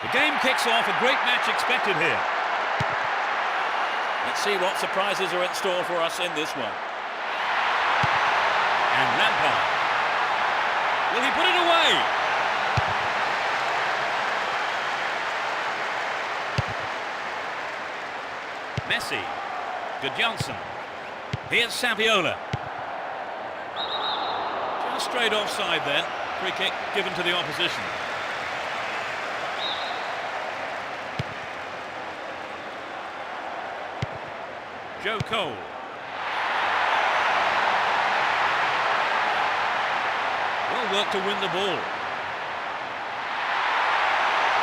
The game kicks off, a great match expected here. Let's see what surprises are in store for us in this one. And Lampard. Will he put it away? Messi. Jogatina. Here's Saviola. Just straight offside there. Free kick given to the opposition. Joe Cole. Well worked to win the ball.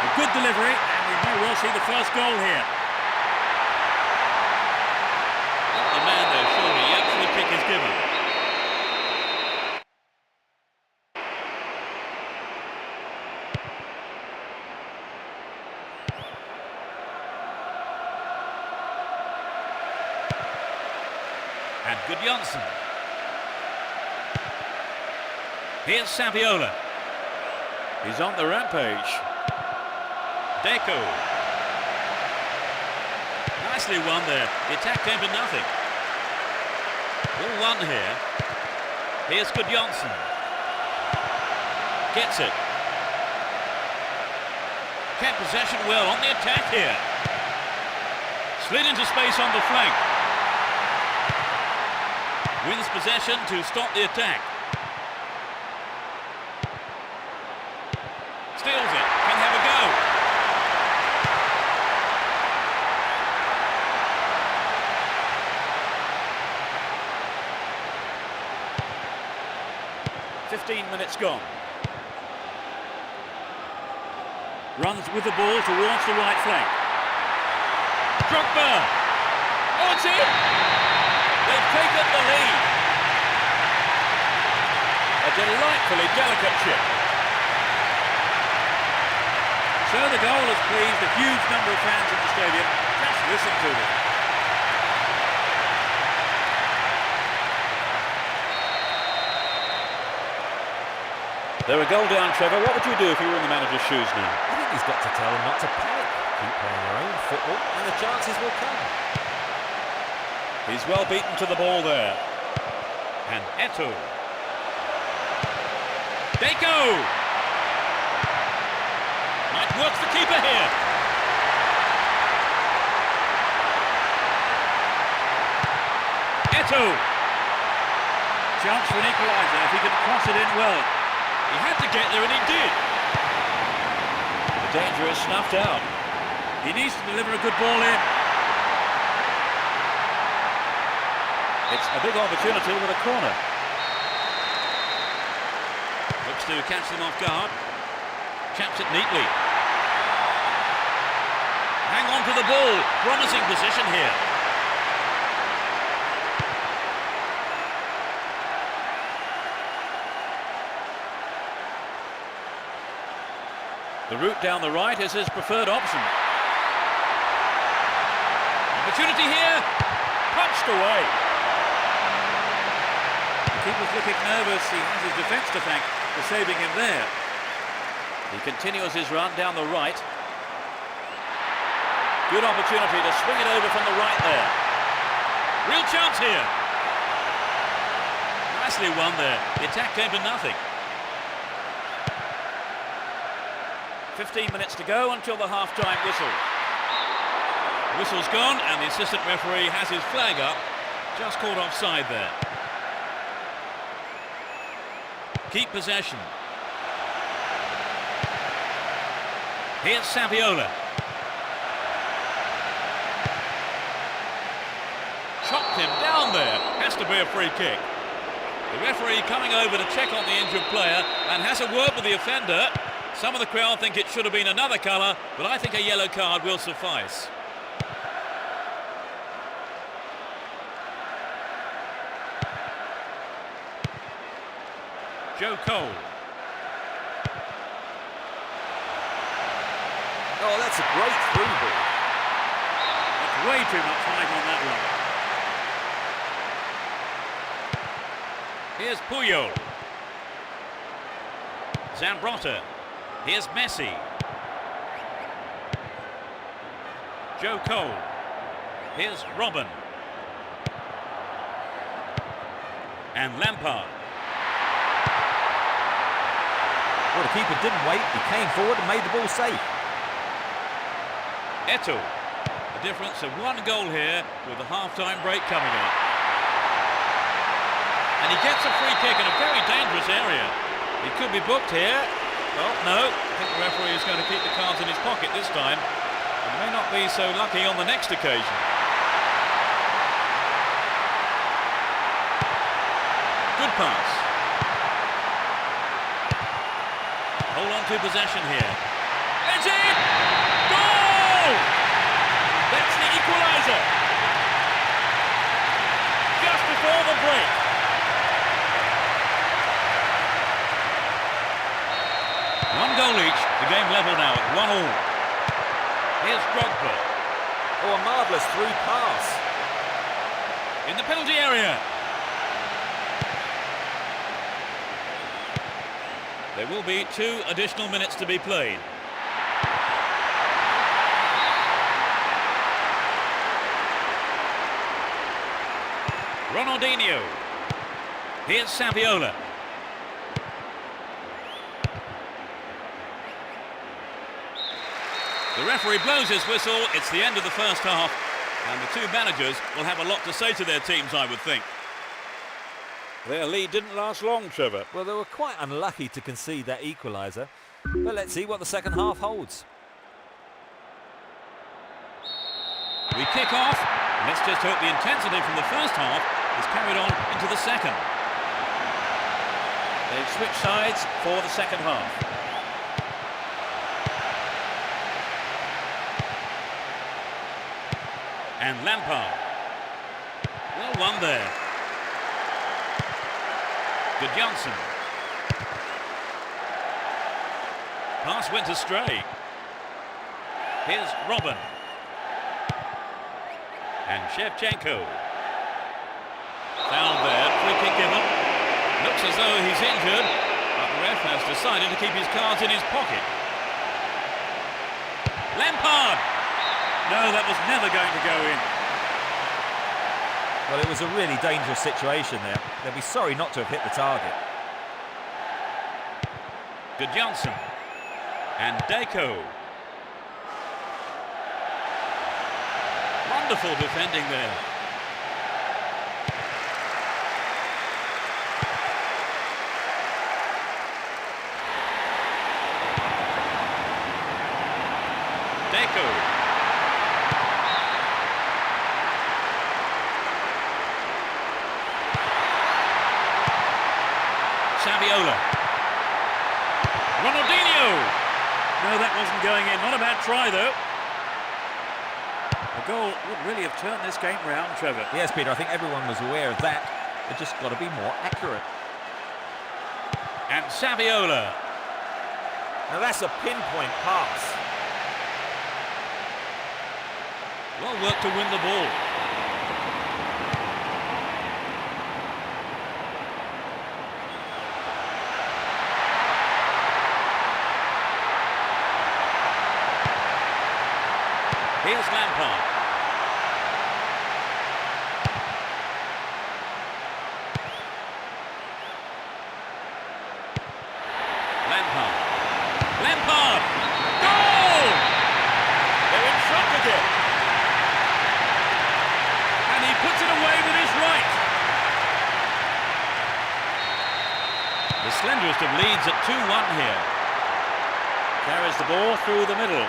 A good delivery, and we may well see the first goal here. Not the man though, surely, yet free kick is given. And Jogatina. Here's Saviola. He's on the rampage. Deco. Nicely won there. The attack came to nothing. All one here. Here's Jogatina. Gets it. Kept possession well on the attack here. Slid into space on the flank. Wins possession to stop the attack. Steals it. Can have a go. Runs with the ball towards the right flank. Drogba! Oh, it's in! They've taken the lead. A delightfully delicate chip. So the goal has pleased a huge number of fans in the stadium. Just listen to them. They're a goal down, Trevor. What would you do if you were in the manager's shoes now? I think he's got to tell them not to panic. Keep playing their own football and the chances will come. He's well beaten to the ball there. And Eto'o. Deco! Might work the keeper here. Eto'o! Chance for an equaliser if he can cross it in well. He had to get there and he did. The danger is snuffed out. He needs to deliver a good ball in. It's a big opportunity with a corner. Looks to catch them off guard. Chaps it neatly. Hang on to the ball. Promising position here. The route down the right is his preferred option. Opportunity here. Punched away. The keeper's looking nervous. He has his defence to thank for saving him there. He continues his run down the right. Good opportunity to swing it over from the right there. Real chance here. Nicely won there. The attack came to nothing. 15 minutes to go until the half-time whistle. The whistle's gone and the assistant referee has his flag up. Just caught offside there. Keep possession. Here's Saviola. Chopped him down there. Has to be a free kick. The referee coming over to check on the injured player and has a word with the offender. Some of the crowd think it should have been another colour, but I think a yellow card will suffice. Joe Cole. Oh, that's a great through ball. That's way too much height on that one. Here's Puyol. Zambrotta. Here's Messi. Joe Cole. Here's Robin. And Lampard. Well, the keeper didn't wait. He came forward and made the ball safe. Eto'o. A difference of one goal here with the half-time break coming up. And he gets a free kick in a very dangerous area. He could be booked here. Well, no, I think the referee is going to keep the cards in his pocket this time. And may not be so lucky on the next occasion. Good pass. Hold on to possession here. It's in! Goal! That's the equaliser. Just before the break. One goal each, the game level now at 1-1. Here's Drogba. Oh, a marvellous through pass. In the penalty area. There will be 2 additional minutes to be played. Ronaldinho. Here's Saviola. The referee blows his whistle. It's the end of the first half, and the two managers will have a lot to say to their teams, I would think. Their lead didn't last long, Trevor. Well, they were quite unlucky to concede that equaliser, but let's see what the second half holds. We kick off, and let's just hope the intensity from the first half is carried on into the second. They've switched sides for the second half. And Lampard. Well won there. Good Johnson. Pass went astray. Here's Robin. And Shevchenko. Foul there, free kick given. Looks as though he's injured, but the ref has decided to keep his cards in his pocket. Lampard! No, that was never going to go in. Well, it was a really dangerous situation there. They'll be sorry not to have hit the target. Good Johnson. And Deco. Wonderful defending there. Deco. Saviola. Ronaldinho. No, that wasn't going in. Not a bad try, though. A goal would really have turned this game round, Trevor. Yes, Peter, I think everyone was aware of that. They've just got to be more accurate. And Saviola. Now that's a pinpoint pass. Well worked to win the ball. Here's Lampard. Lampard! Goal! They're in front again. And he puts it away with his right. The slenderest of leads at 2-1 here. Carries the ball through the middle.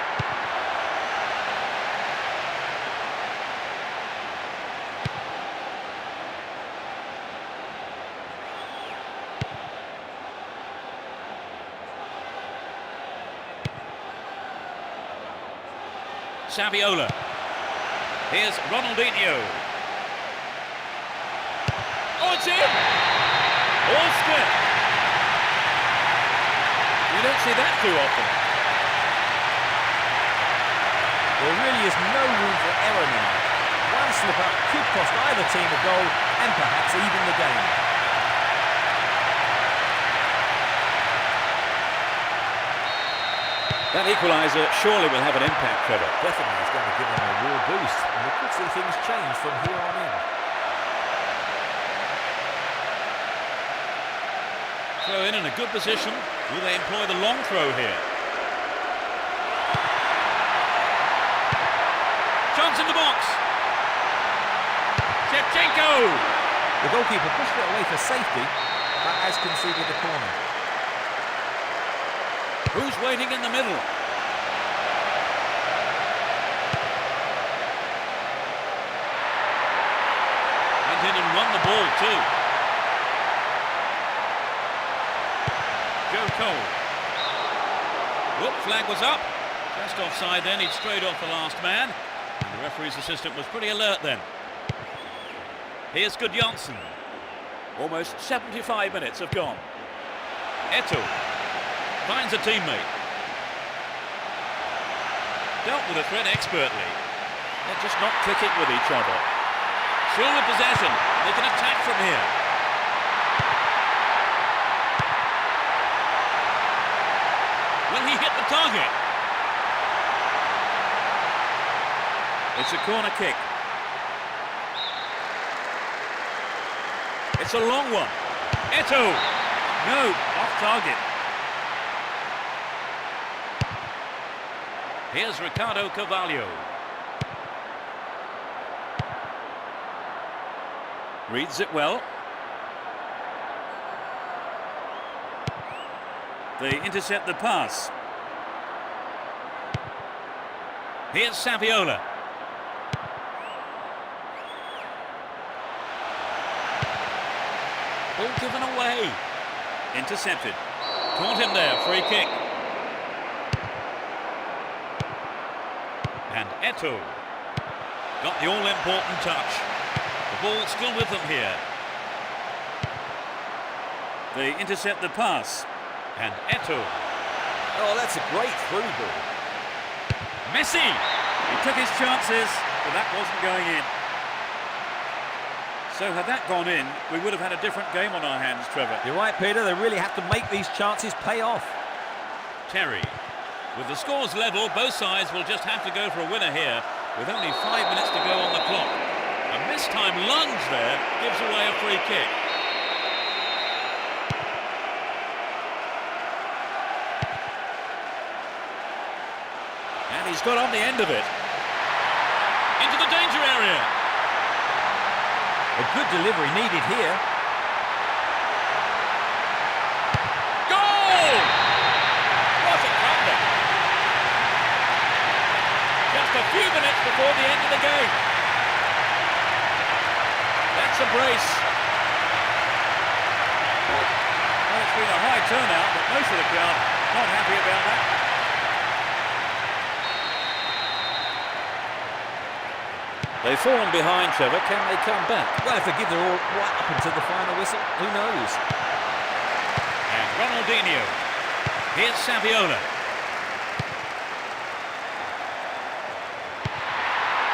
Saviola. Here's Ronaldinho. Oh, it's in! All split. You don't see that too often. There really is no room for error now. One slip-up could cost either team a goal and perhaps even the game. That equaliser surely will have an impact, Trevor. Definitely, it's going to give them a real boost, and we could see things change from here on in. Throw in a good position. Will they employ the long throw here? Chance in the box. Shevchenko. The goalkeeper pushed it away for safety, but has conceded the corner. Who's waiting in the middle? Went in and won the ball too. Joe Cole. Whoop, flag was up. Just offside then, he'd strayed off the last man. And the referee's assistant was pretty alert then. Here's Good Johnson. Almost 75 minutes have gone. Eto'o. Finds a teammate. Dealt with the threat expertly. They're just not clicking with each other. Still with possession. They can attack from here. Will he hit the target? It's a corner kick. It's a long one. Eto'o. No, off target. Here's Ricardo Carvalho. Reads it well. They intercept the pass. Here's Saviola. Ball given away. Intercepted. Caught him there, free kick. And Eto'o. Got the all-important touch. The ball still with them here. They intercept the pass. And Eto'o. Oh, that's a great through ball. Messi! He took his chances, but that wasn't going in. So had that gone in, we would have had a different game on our hands, Trevor. You're right, Peter. They really have to make these chances pay off. Terry. With the scores level, both sides will just have to go for a winner here, with only 5 minutes to go on the clock. A mistimed lunge there gives away a free kick. And he's got on the end of it. Into the danger area. A good delivery needed here. Goal! What a comeback! Just a few minutes before the end of the game. That's a brace. Well, it's been a high turnout, but most of the crowd not happy about that. They've fallen behind, Trevor. Can they come back? Well, if they give their all right up until the final whistle, who knows? And Ronaldinho. Here's Saviola.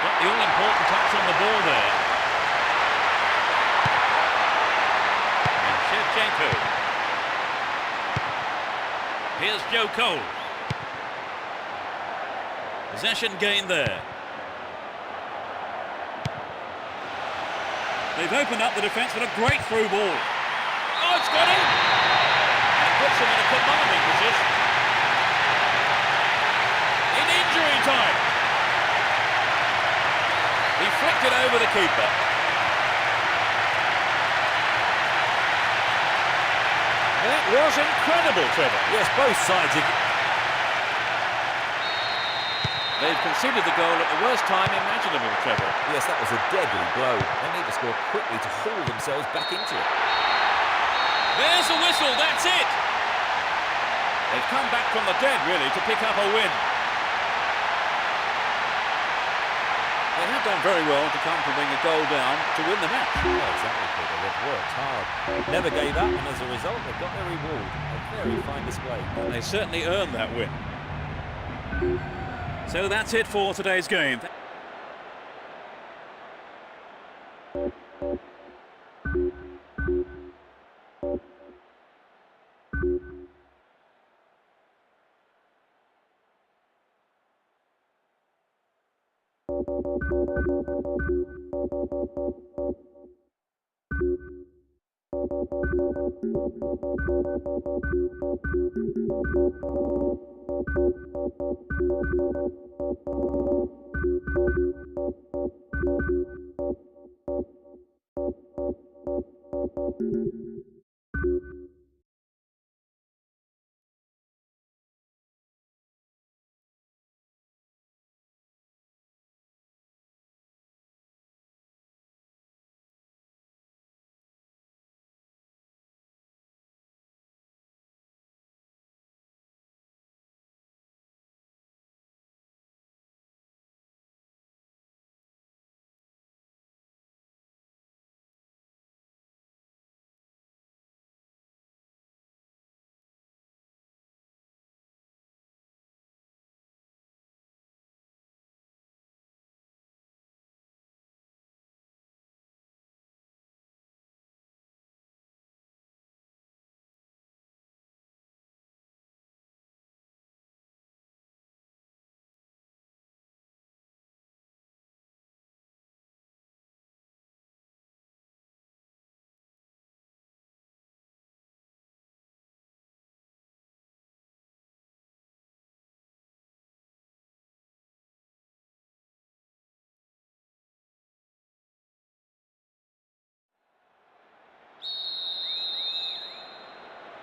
Got the all-important touch on the ball there. And Shevchenko. Here's Joe Cole. Possession gained there. They've opened up the defence with a great through ball. Oh, it's got him! And it puts him in a commanding position. In injury time. He flicked it over the keeper. That was incredible, Trevor. Yes, both sides. They've conceded the goal at the worst time imaginable, Trevor. Yes, that was a deadly blow. They need to score quickly to haul themselves back into it. There's the whistle, that's it! They've come back from the dead, really, to pick up a win. They have done very well to come from being a goal down to win the match. Oh, exactly, Peter. They've worked hard. Never gave up, and as a result, they've got their reward. A very fine display. And they certainly earned that win. So that's it for today's game.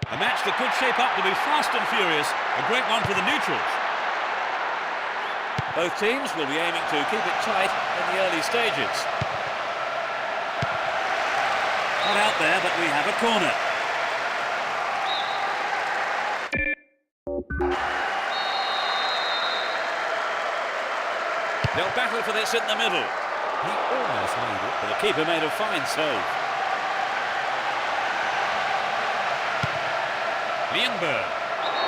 A match that could shape up to be fast and furious, a great one for the neutrals. Both teams will be aiming to keep it tight in the early stages. Not out there, but we have a corner. They'll battle for this in the middle. He almost made it. But the keeper made a fine save. Lienberg.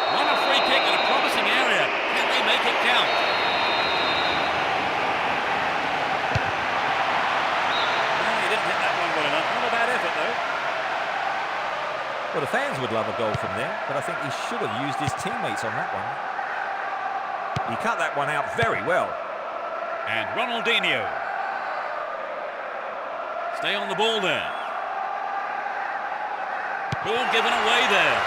Won a free kick in a promising area. Can they make it count? No, he didn't hit that one well enough. Not a bad effort, though. Well, the fans would love a goal from there, but I think he should have used his teammates on that one. He cut that one out very well. And Ronaldinho. Stay on the ball there. Ball given away there.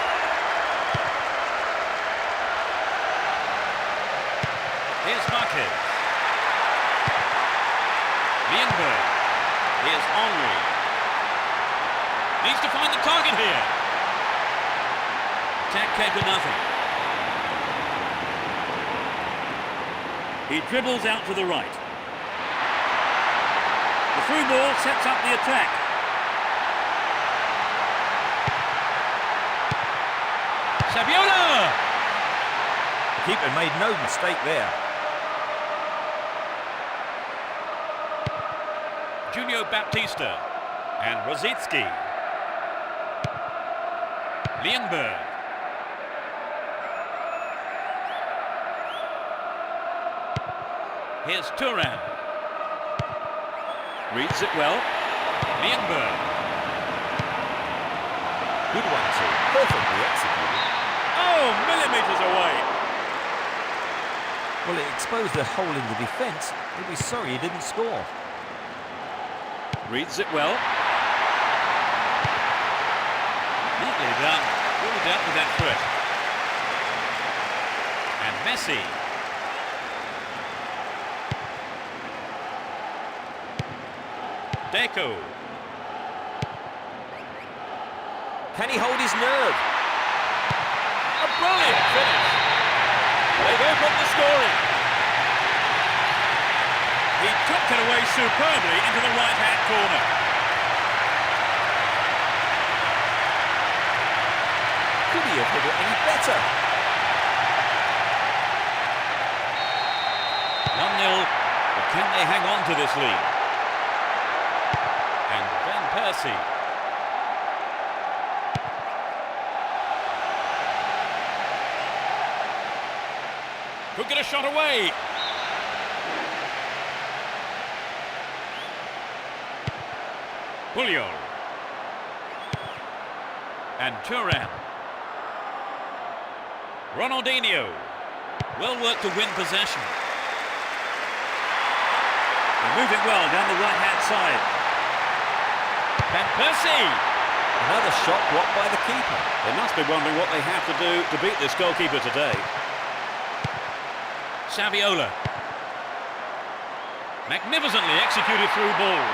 Here's Marquez. Lienberg. Here's Henry. Needs to find the target here. Attack came to nothing. He dribbles out to the right. The through ball sets up the attack. Saviola! The keeper made no mistake there. Junior Baptista and Rosicki. Lienberg. Here's Turan. Reads it well. Lienberg. Good one too. Perfectly executed. Oh, millimetres away. Well, it exposed a hole in the defence. He'll be sorry he didn't score. Reads it well. Neatly done. Really dealt with that threat. And Messi. Deco. Can he hold his nerve? A brilliant finish. They've opened the scoring. He took it away superbly into the right-hand corner. Could he have hit it any better? 1-0, but can they hang on to this lead? And Van Persie. Could get a shot away. Puyol. And Turan. Ronaldinho. Well worked to win possession. They're moving well down the right-hand side. Van Persie. Another shot blocked by the keeper. They must be wondering what they have to do to beat this goalkeeper today. Saviola. Magnificently executed through ball.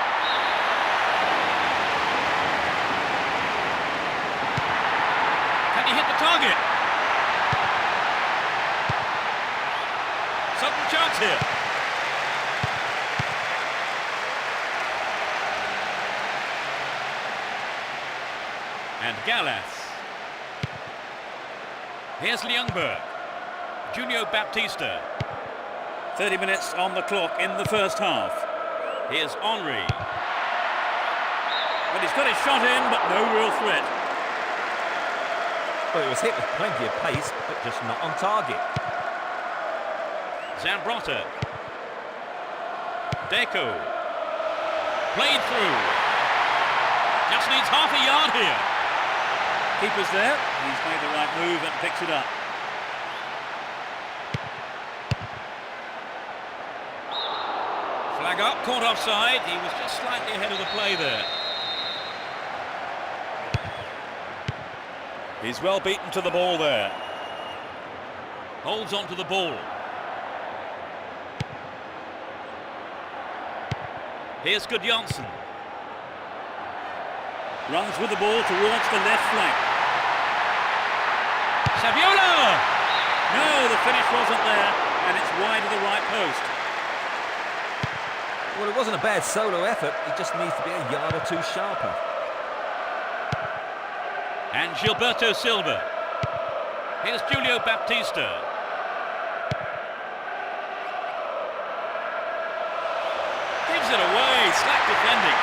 Can he hit the target? Sudden chance here. And Gallas. Here's Lienberg. Junior Baptista. 30 minutes on the clock in the first half. Here's Henry. Well, he's got his shot in, but no real threat. Well, it was hit with plenty of pace, but just not on target. Zambrotta. Deco. Played through. Just needs half a yard here. Keeper's there. He's made the right move and picks it up. Flag up, caught offside. He was just slightly ahead of the play there. He's well beaten to the ball there. Holds on to the ball. Here's Gudjonsson. Runs with the ball towards the left flank. Saviola! No, the finish wasn't there, and it's wide of the right post. Well, it wasn't a bad solo effort. He just needs to be a yard or two sharper. And Gilberto Silva. Here's Julio Baptista. Gives it away. slack defending.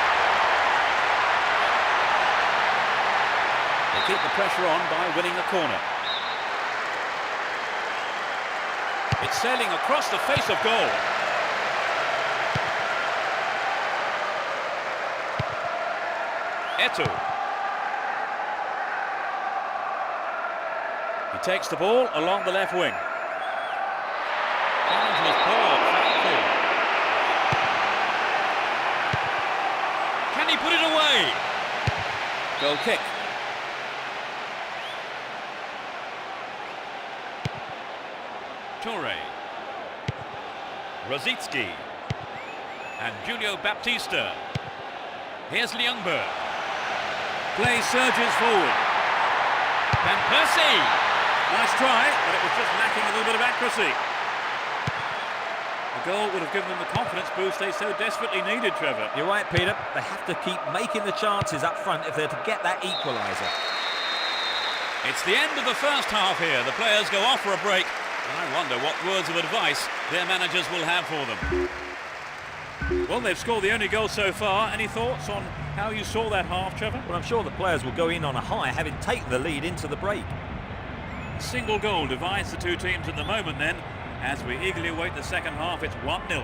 They keep the pressure on by winning the corner. It's sailing across the face of goal. Eto'o. He takes the ball along the left wing. Challenge was poor. Can he put it away? Goal kick. Torre. Rosicki. And Julio Baptista. Here's Ljungberg. Play surges forward. Van Persie. Nice try, but it was just lacking a little bit of accuracy. The goal would have given them the confidence boost they so desperately needed, Trevor. You're right, Peter. They have to keep making the chances up front if they're to get that equaliser. It's the end of the first half here. The players go off for a break, and I wonder what words of advice their managers will have for them. Well, they've scored the only goal so far. Any thoughts on how you saw that half, Trevor? Well, I'm sure the players will go in on a high, having taken the lead into the break. A single goal divides the two teams at the moment then. As we eagerly await the second half, it's 1-0.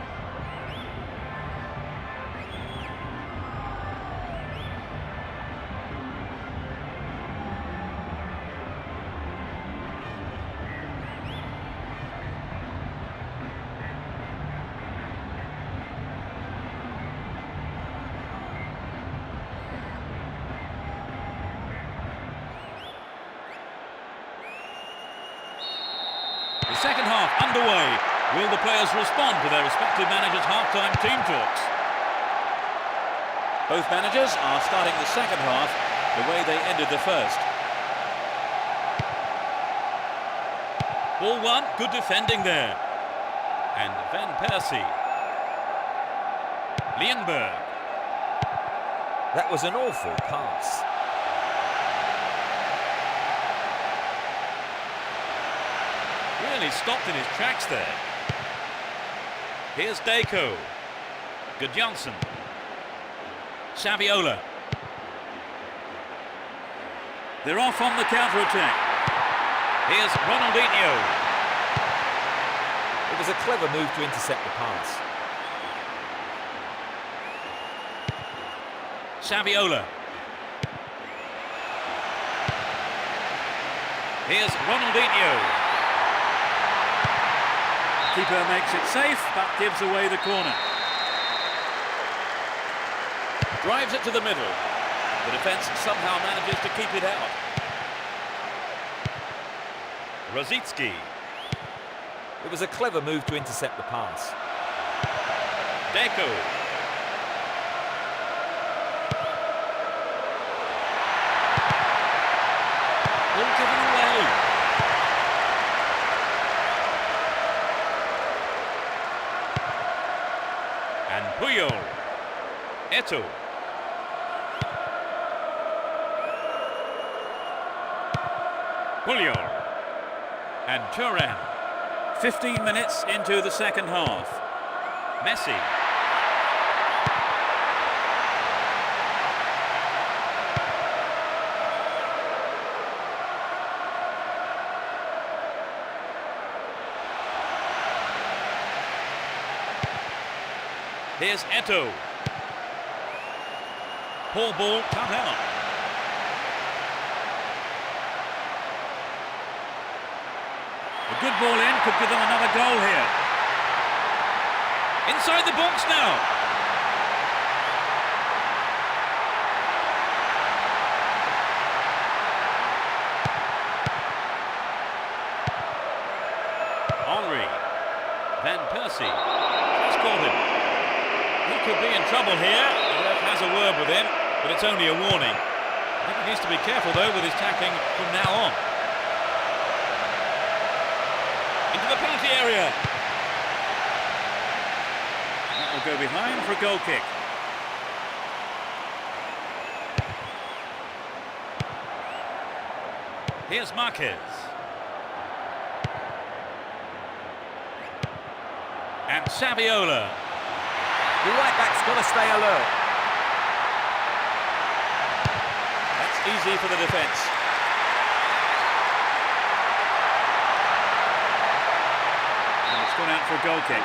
The second half underway. Will the players respond to their respective managers' half-time team talks? Both managers are starting the second half the way they ended the first. Ball one, good defending there. And Van Persie. Ljungberg. That was an awful pass. Really stopped in his tracks there. Here's Deco. Gudjonsson. Saviola. They're off on the counter-attack. Here's Ronaldinho. It was a clever move to intercept the pass. Saviola. Here's Ronaldinho. Keeper makes it safe, but gives away the corner. Drives it to the middle. The defence somehow manages to keep it out. Rosicki. It was a clever move to intercept the pass. Deco. Ball given away. And Puyol. Eto'o. Puyol. And Turan. 15 minutes into the second half. Messi. Here's Eto'o. Poor ball cut out. A good ball in could give them another goal here. Inside the box now. Henry. Van Persie. Has caught him. He could be in trouble here. The ref has a word with him, but it's only a warning. I think he needs to be careful, though, with his tackling from now on. Into the penalty area. That will go behind for a goal kick. Here's Marquez. And Saviola. The right back's got to stay alert. That's easy for the defence. And it's gone out for a goal kick.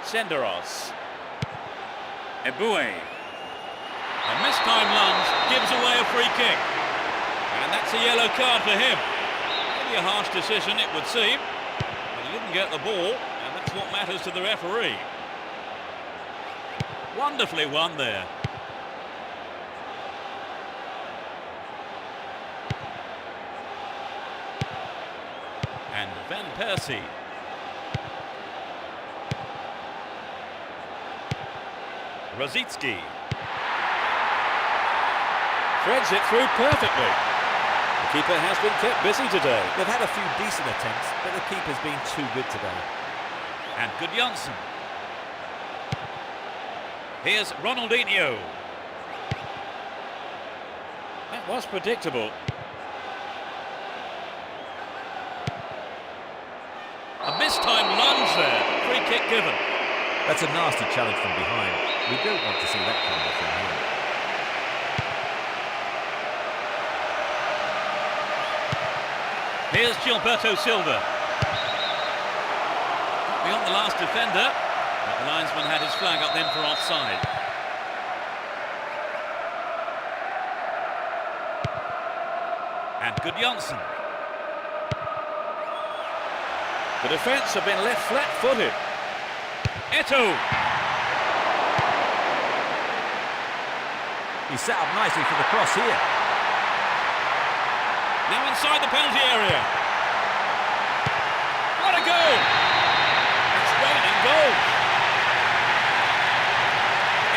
Senderos. Eboué. A mistimed lunge gives away a free kick. And that's a yellow card for him. Maybe a harsh decision, it would seem. But he didn't get the ball, and that's what matters to the referee. Wonderfully won there. And Van Persie. Rosicki. Threads it through perfectly. The keeper has been kept busy today. They've had a few decent attempts, but the keeper's been too good today. And good Janssen. Here's Ronaldinho. That was predictable. A mistimed lunge there. Free kick given. That's a nasty challenge from behind. We don't want to see that coming from here. Here's Gilberto Silva. Beyond the last defender, but the linesman had his flag up then for offside. And good Janssen. The defence have been left flat-footed. Eto'o. He's set up nicely for the cross here. Now inside the penalty area. What a goal! It's raining goals.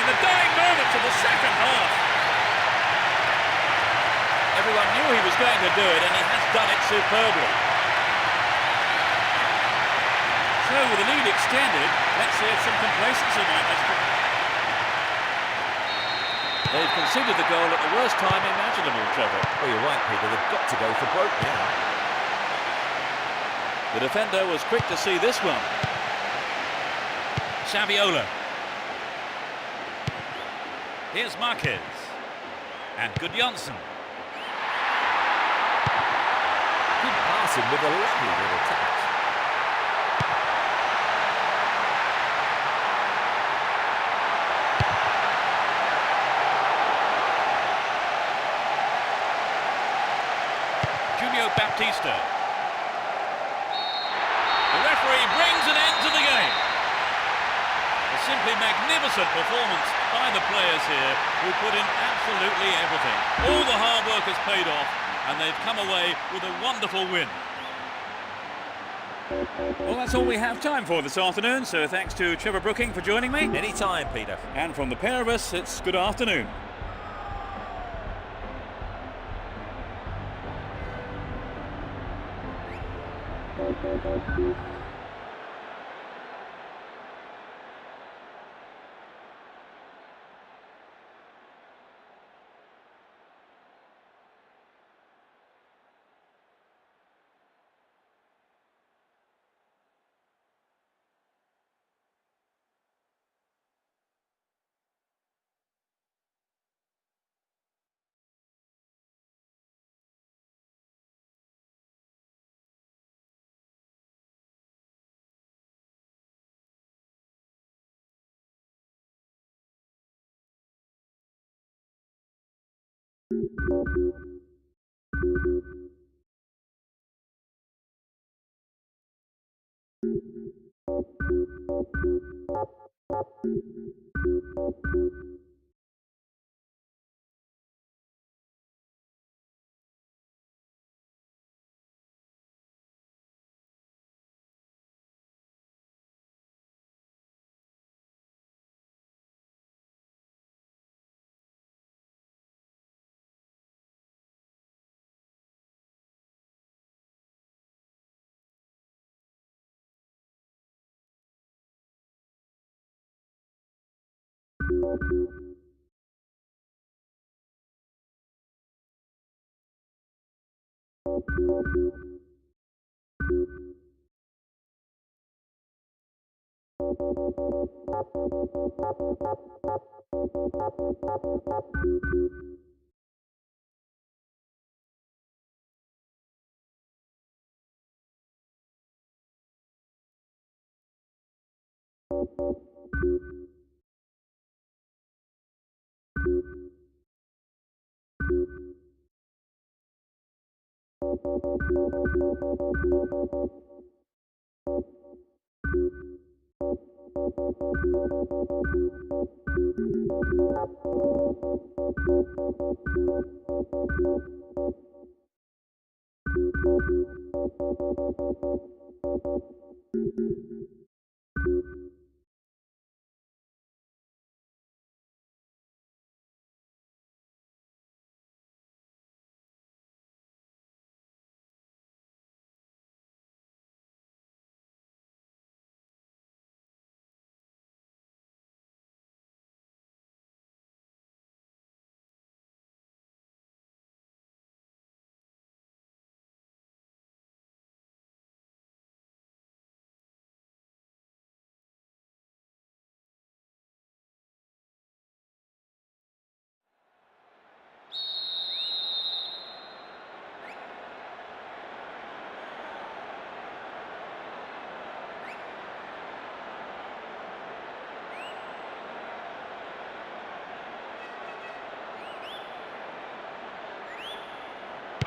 In the dying moments of the second half. Everyone knew he was going to do it, and he has done it superbly. So with the lead extended, let's see if some complacency might have. They've conceded the goal at the worst time imaginable, Trevor. Oh, you're right, Peter. They've got to go for broke now. The defender was quick to see this one. Saviola. Here's Marquez. And good Janssen. Good passing with a lovely little touch. Baptista. The referee brings an end to the game. A simply magnificent performance by the players here, who put in absolutely everything. All the hard work has paid off, and they've come away with a wonderful win. Well, that's all we have time for this afternoon, so thanks to Trevor Brooking for joining me. Any time, Peter. And from the pair of us, it's good afternoon.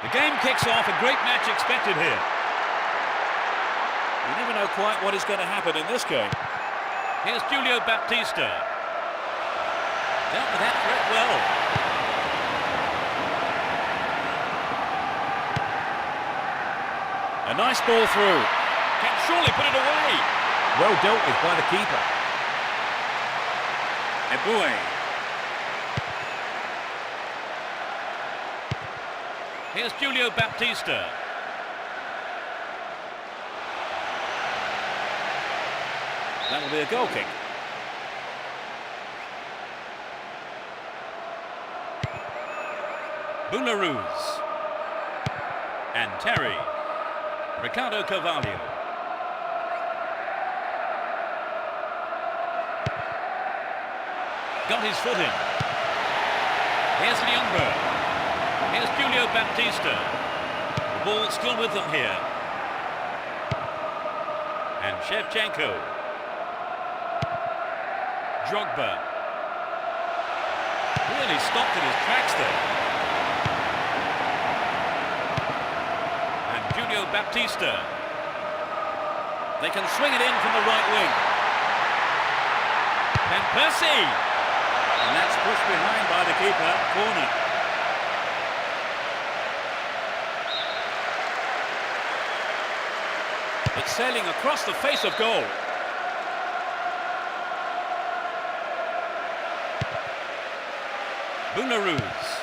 The game kicks off, a great match expected here. You never know quite what is going to happen in this game. Here's Julio Baptista. Dealt with that threat well. A nice ball through. Can surely put it away. Well dealt with by the keeper. Eboué. Here's Julio Baptista. That'll be a goal kick. Boularus. And Terry. Ricardo Carvalho. Got his foot in. Here's Ljungberg. Here's Julio Baptista. The ball still with them here. And Shevchenko. Drogba. Really stopped in his tracks there. And Julio Baptista. They can swing it in from the right wing. Van Persie. And that's pushed behind by the keeper. Corner. It's sailing across the face of goal. Boularus.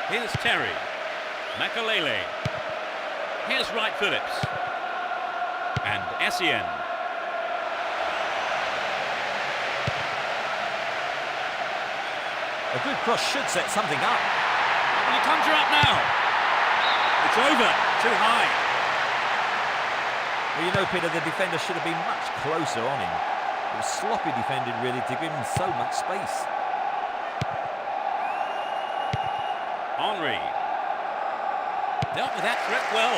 Here's Terry. Makalele. Here's Wright Phillips. And Essien. A good cross should set something up. Will he conjure up now? It's over. Too high. Well, you know, Peter, the defender should have been much closer on him. It was sloppy defended, really, to give him so much space. Henry. Dealt with that threat well.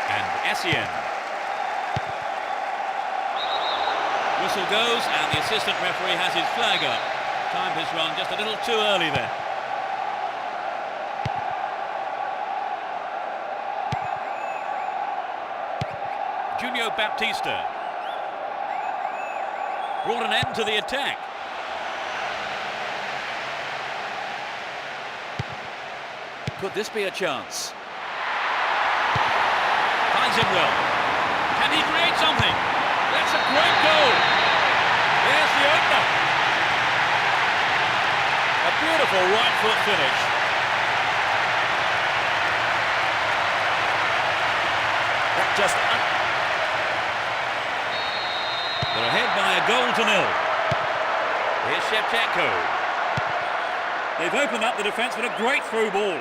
And Essien. Whistle goes and the assistant referee has his flag up. Time has run just a little too early there. Julio Baptista. Brought an end to the attack. Could this be a chance? Finds him well. Can he create something? That's a great goal. There's the opener. A beautiful right foot finish. That just... They're ahead by a goal to nil. Here's Shevchenko. They've opened up the defence with a great through ball.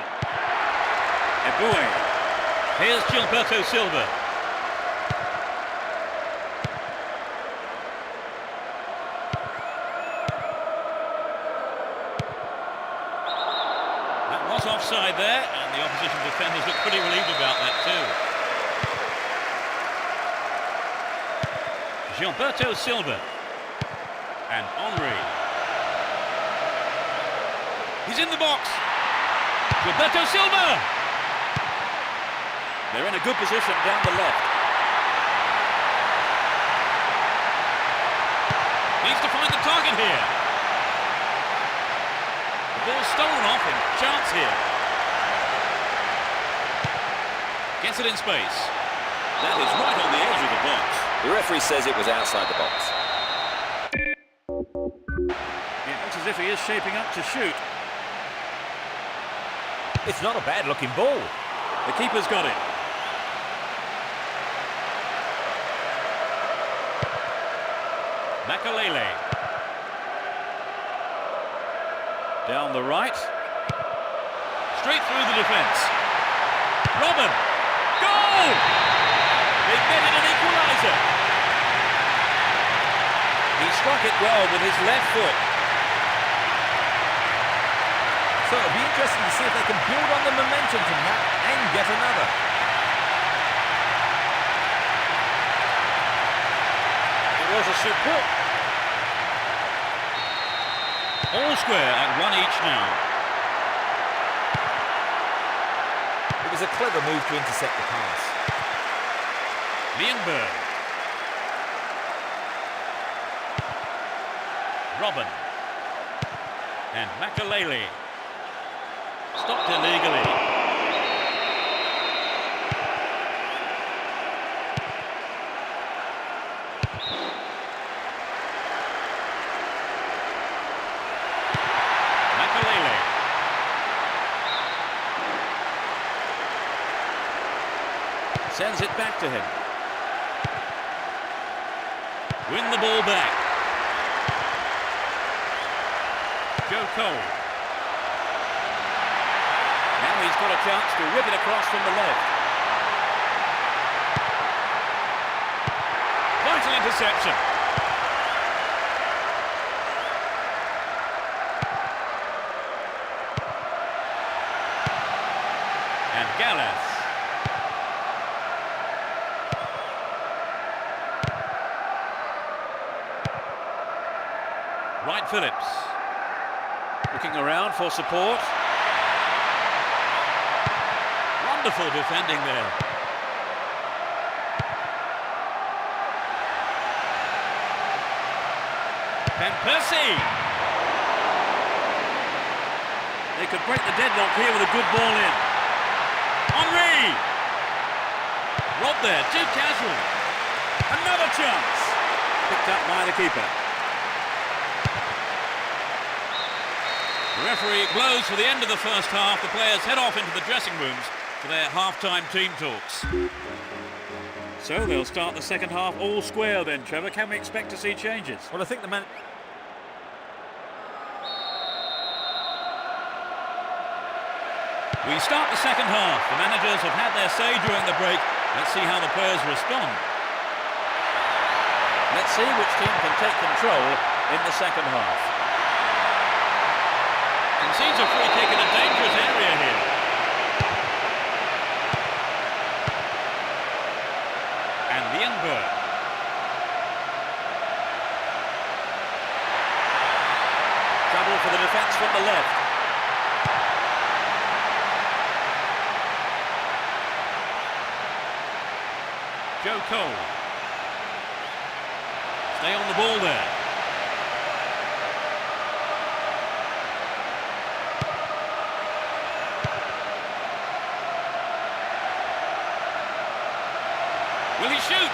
Eboué. Here's Gilberto Silva. That was offside there, and the opposition defenders look pretty relieved about that too. Gilberto Silva. And Henry. He's in the box. Gilberto Silva. They're in a good position down the left. Needs to find the target here. The ball's stolen off and chance here. Gets it in space. That is right on the edge of the box. The referee says it was outside the box. It looks as if he is shaping up to shoot. It's not a bad-looking ball. The keeper's got it. Makalele. Down the right. Straight through the defence. Robin. Goal! They've made it an equaliser. He struck it well with his left foot. So it'll be interesting to see if they can build on the momentum from that and get another. It was a superb. All square at one each now. It was a clever move to intercept the pass. Lienberg. Robin. And Makalele. Stopped illegally. Makalele. Sends it back to him. Win the ball back. Joe Cole. Now he's got a chance to whip it across from the left. Vital interception. And Gallas. Wright Phillips. Looking around for support. Wonderful defending there. Van Persie. They could break the deadlock here with a good ball in. Henry. Robbed there, too casual. Another chance. Picked up by the keeper. The referee blows for the end of the first half. The players head off into the dressing rooms for their half-time team talks. So they'll start the second half all square then, Trevor. Can we expect to see changes? Well, I think the man... We start the second half. The managers have had their say during the break. Let's see how the players respond. Let's see which team can take control in the second half. Concedes a free kick in a dangerous area here. And Lienberg. Trouble for the defence from the left. Joe Cole. Stay on the ball there. Will he shoot?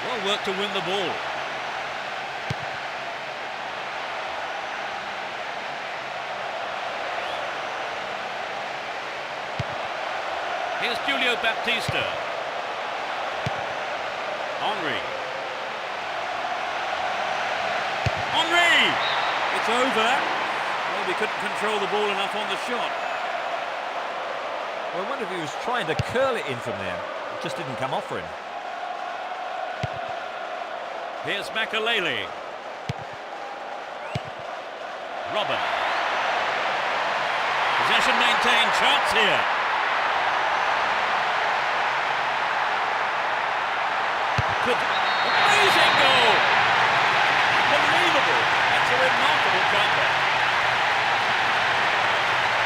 Well worked to win the ball. Here's Julio Baptista. Henry. Henry! It's over. Well, he couldn't control the ball enough on the shot. Well, I wonder if he was trying to curl it in from there. It just didn't come off for him. Here's Makalele. Robin. possession maintained. Chance here. Amazing goal! Unbelievable! That's a remarkable comeback.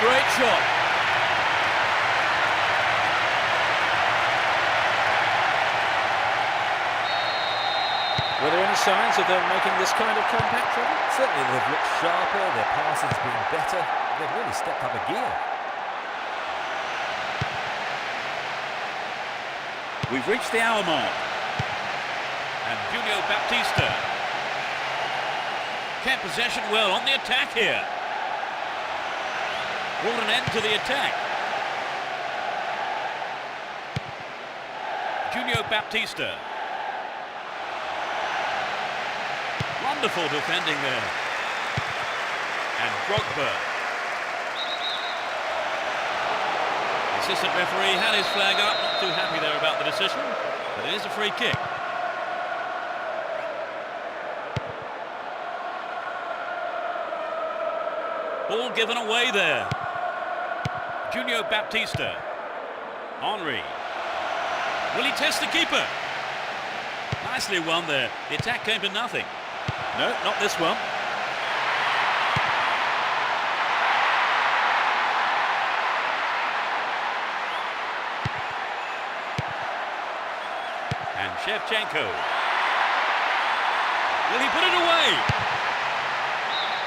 Great shot. Were there any signs of them making this kind of comeback, Trevor? Certainly they've looked sharper, their passing's been better. They've really stepped up a gear. We've reached the hour mark. And Julio Baptista kept possession well on the attack here. Brought an end to the attack. Julio Baptista. Wonderful defending there. And Drogba. The assistant referee had his flag up, not too happy there about the decision, but it is a free kick. Ball given away there. Julio Baptista. Henry. Will he test the keeper? Nicely won there. The attack came to nothing. No, not this one. And Shevchenko. Will he put it away?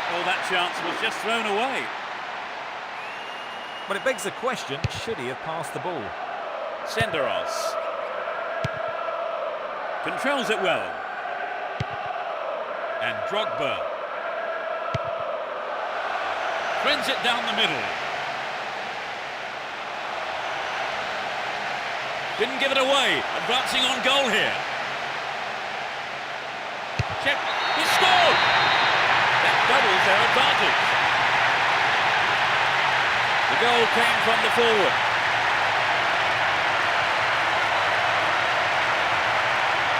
Oh, that chance was just thrown away. But it begs the question, should he have passed the ball? Senderos. Controls it well. And Drogba. Trends it down the middle. Didn't give it away. Advancing on goal here. Check. He scored! That doubles their advantage. The goal came from the forward.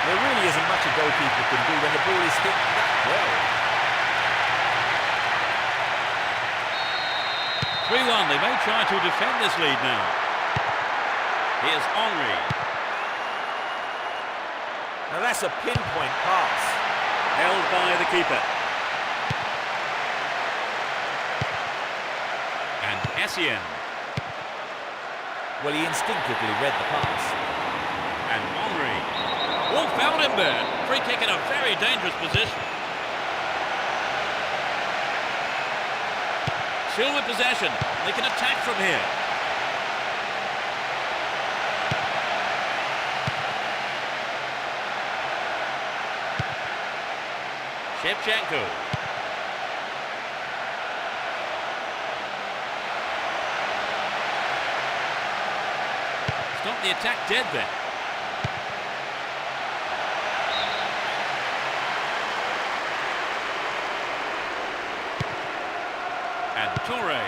There really isn't much a goalkeeper can do when the ball is hit that well. 3-1. They may try to defend this lead now. Here's Henry. Now that's a pinpoint pass. Held by the keeper. And Essien. Well, he instinctively read the pass. And Henry. Oh, found him there. Free kick in a very dangerous position. Still with possession. They can attack from here. Shevchenko. Stop the attack dead there. And Toure.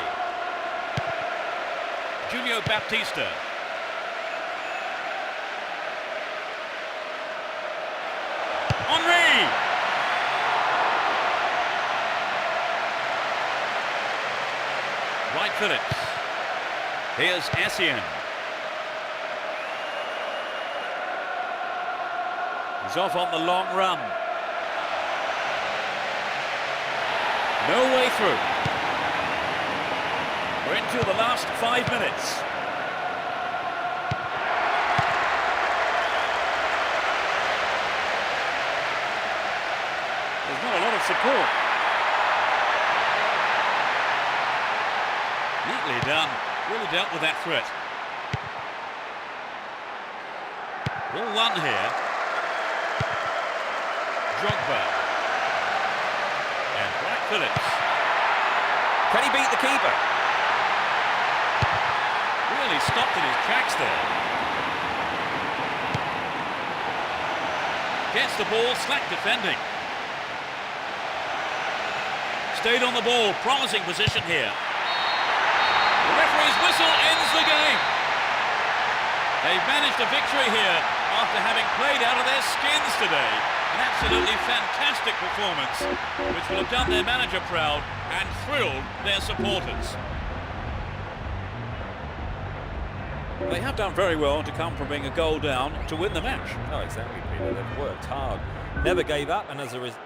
Julio Baptista. Henry! Right Phillips. Here's Essien. He's off on the long run. No way through. We're into the last 5 minutes. There's not a lot of support. Neatly done. Really dealt with that threat. Ball one here. Drogba. And Wright Phillips. Can he beat the keeper? Really stopped in his tracks there. Gets the ball, slack defending. Stayed on the ball, promising position here. The referee's whistle ends the game. They've managed a victory here after having played out of their skins today. An absolutely fantastic performance, which will have done their manager proud and thrilled their supporters. They have done very well to come from being a goal down to win the match. Oh, exactly, Peter. They've worked hard, never gave up, and as a result.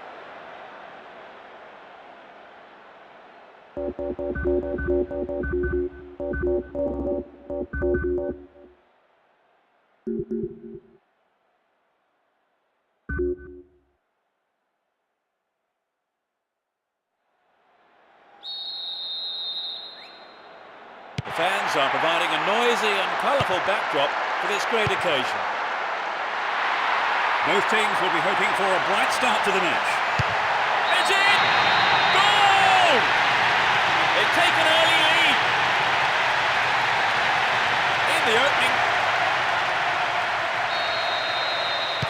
The fans are providing a noisy and colourful backdrop for this great occasion. Both teams will be hoping for a bright start to the match. It's in! Goal! They take an early lead. In the opening.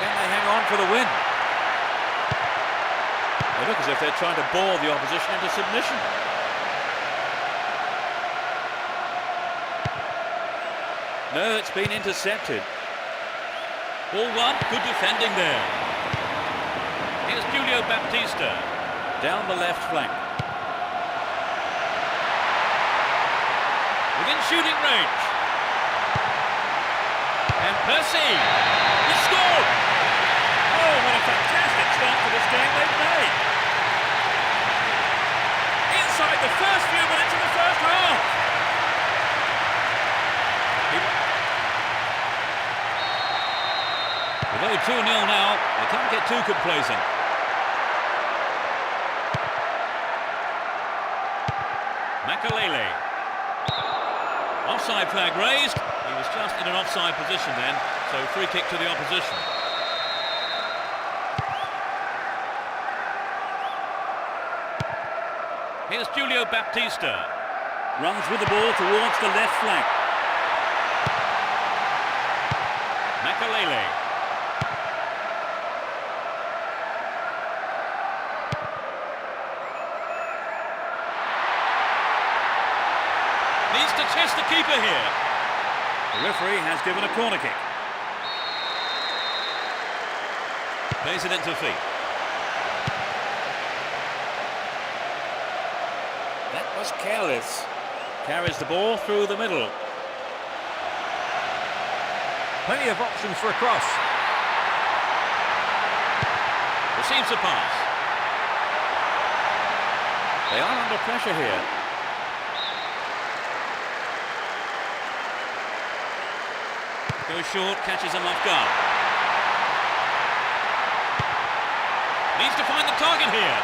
Can they hang on for the win? They look as if they're trying to bore the opposition into submission. No, it's been intercepted. Ball one, good defending there. Here's Julio Baptista. Down the left flank. Within shooting range. And Percy. He scored! Oh, what a fantastic start to this game they've made. Inside the first few minutes of the first half. Although 2-0 now, they can't get too complacent. Makalele. Offside flag raised. He was just in an offside position then, so free kick to the opposition. Here's Julio Baptista. Runs with the ball towards the left flank. Makalele. Needs to test the keeper here. The referee has given a corner kick. Plays it into feet. That was careless. Carries the ball through the middle. Plenty of options for a cross. Receives a pass. They are under pressure here. Goes short, catches him off guard. Needs to find the target here.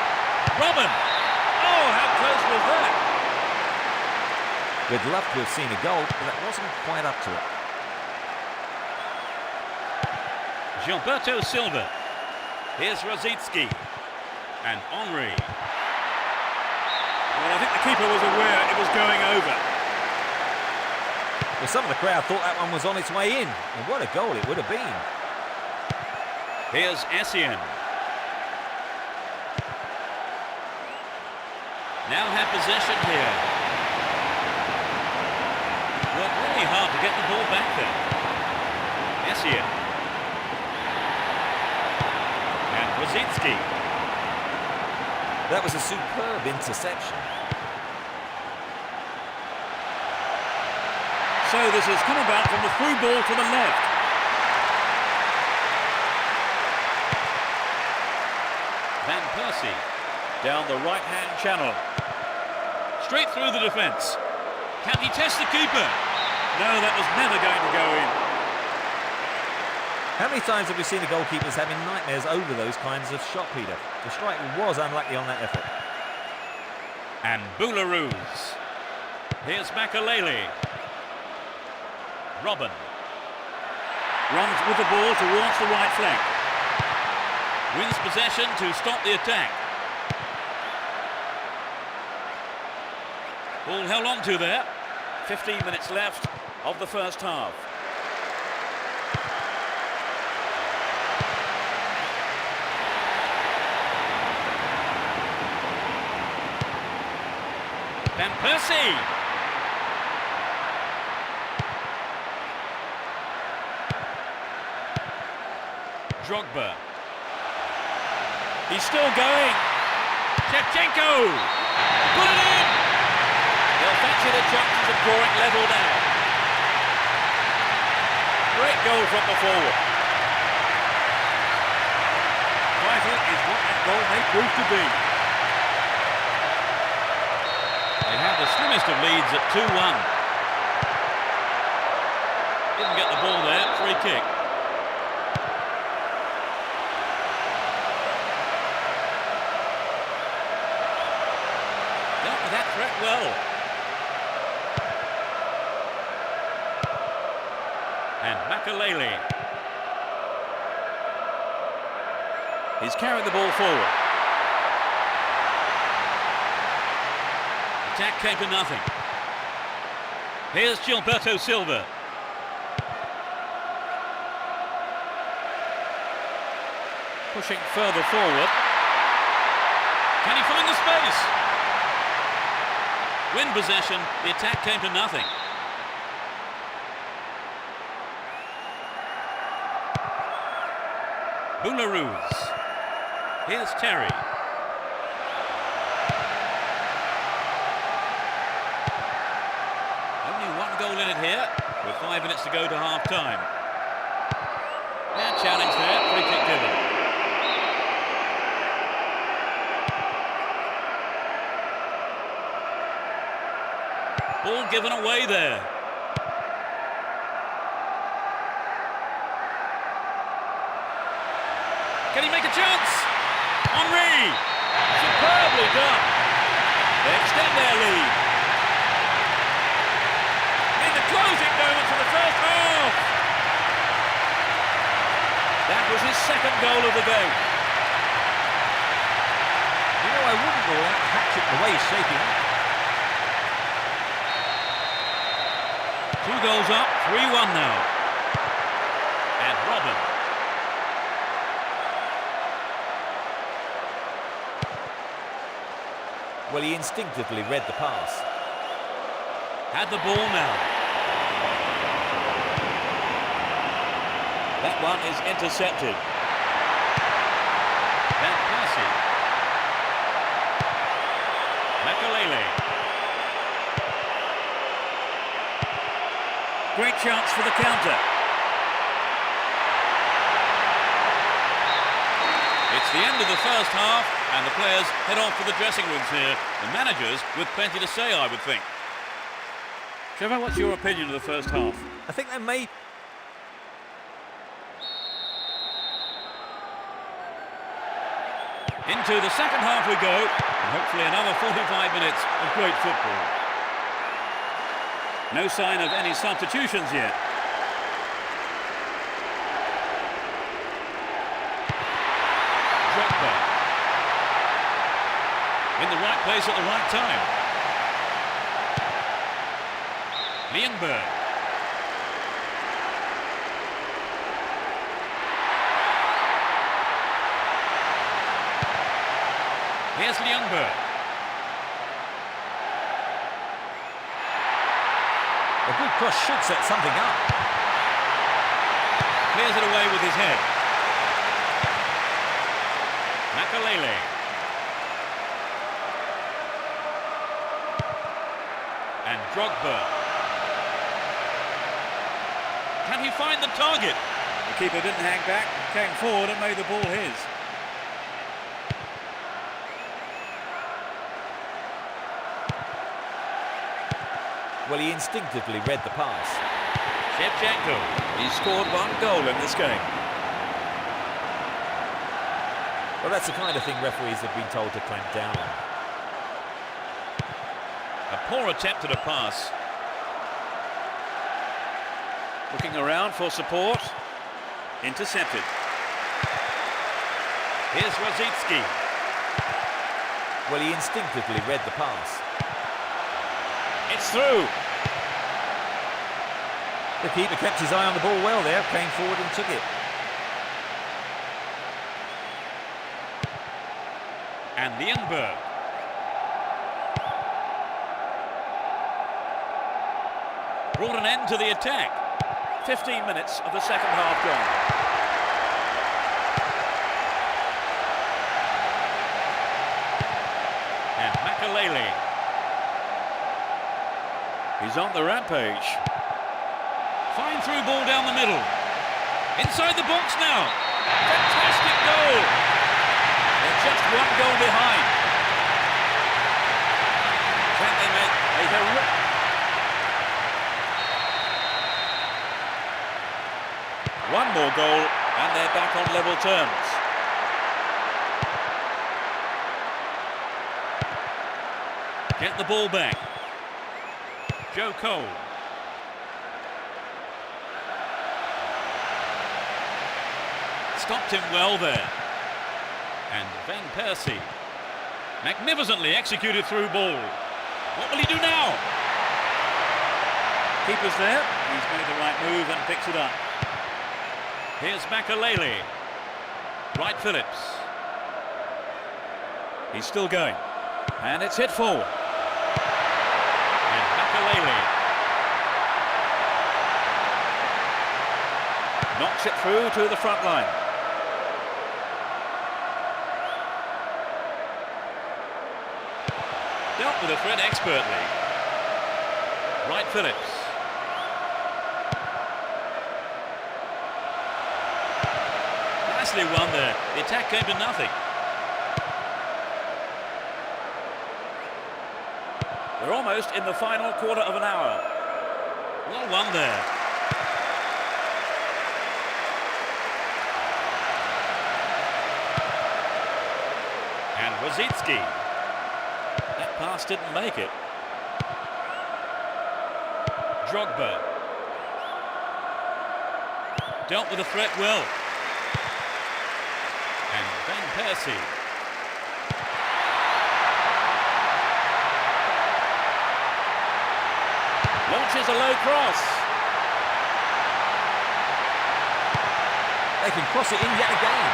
Robin. Oh, how close was that? We'd love to have seen a goal, but that wasn't quite up to it. Gilberto Silva. Here's Rosicki. And Henry. Well, I think the keeper was aware it was going over. Well, some of the crowd thought that one was on its way in, and what a goal it would have been. Here's Essien. Now have possession here. Worked really hard to get the ball back there. Essien. And Rosicki. That was a superb interception. So this has come about from the through ball to the left. Van Persie. Down the right-hand channel. Straight through the defence. Can he test the keeper? No, that was never going to go in. How many times have we seen the goalkeepers having nightmares over those kinds of shot, Peter? The strike was unlucky on that effort. And Boularus. Here's Makalele. Robin. Runs with the ball towards the right flank. Wins possession to stop the attack. Ball held on to there. 15 minutes left of the first half. Van Persie. Drogba. He's still going. Shevchenko. Put it in. They'll fancy the chances of drawing level now. Great goal from the forward. Vital is what that goal may prove to be. They have the slimmest of leads at 2-1. Didn't get the ball there, free kick. Dealt with that threat well. And Makalele. He's carried the ball forward. Attack came to nothing. Here's Gilberto Silva. Pushing further forward. Can he find the space? Win possession, the attack came to nothing. Boularus. Here's Terry. Only one goal in it here, with 5 minutes to go to half-time. And challenge there, free kick given. Ball given away there. Can he make a chance? Henry! Superbly done. They extend their lead. In the closing moments of the first half. That was his second goal of the game. You know, I wouldn't rule out the hat-trick the way he's shaping up. 2 goals up, 3-1 now. And Robin. Well, he instinctively read the pass. Had the ball now. That one is intercepted. Van Persie. Makalele. Great chance for the counter. It's the end of the first half, and the players head off to the dressing rooms here. The managers with plenty to say, I would think. Trevor, what's your opinion of the first half? I think they may... Into the second half we go, and hopefully another 45 minutes of great football. No sign of any substitutions yet. Drogba. In the right place at the right time. Ljungberg. Here's Ljungberg. A good cross should set something up. Clears it away with his head. Makalele. And Drogba. Can he find the target? The keeper didn't hang back, came forward and made the ball his. Well, he instinctively read the pass. Shevchenko. He's scored 1 goal in this game. Well, that's the kind of thing referees have been told to clamp down on. A poor attempt at a pass. Looking around for support. Intercepted. Here's Rosicki. Well, he instinctively read the pass. It's through. The keeper kept his eye on the ball well there, came forward and took it. And Ljungberg. Brought an end to the attack. 15 minutes of the second half gone. And Makalele. He's on the rampage. Fine through ball down the middle. Inside the box now. Fantastic goal. They're just one goal behind. Can they make a heroic? One more goal and they're back on level terms. Get the ball back. Joe Cole. Stopped him well there. And Van Persie. Magnificently executed through ball. What will he do now? Keeper's there. He's made the right move and picks it up. Here's Makalele. Wright Phillips. He's still going. And it's hit forward. And Makalele. Knocks it through to the front line. Dealt with the threat expertly. Wright Phillips. Nicely won there. The attack came to nothing. We're almost in the final quarter of an hour. Well won there. And Wazitsky. That pass didn't make it. Drogba. Dealt with the threat well. And Van Persie. Launches a low cross. They can cross it in yet again.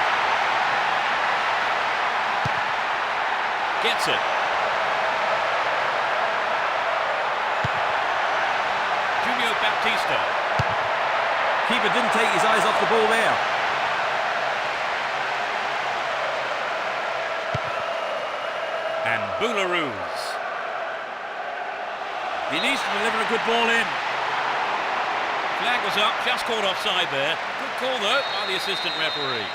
Gets it. Junior Baptista. Keeper didn't take his eyes off the ball there. And Boularus. He needs to deliver a good ball in. Flag was up, just caught offside there. Good call though by the assistant referee.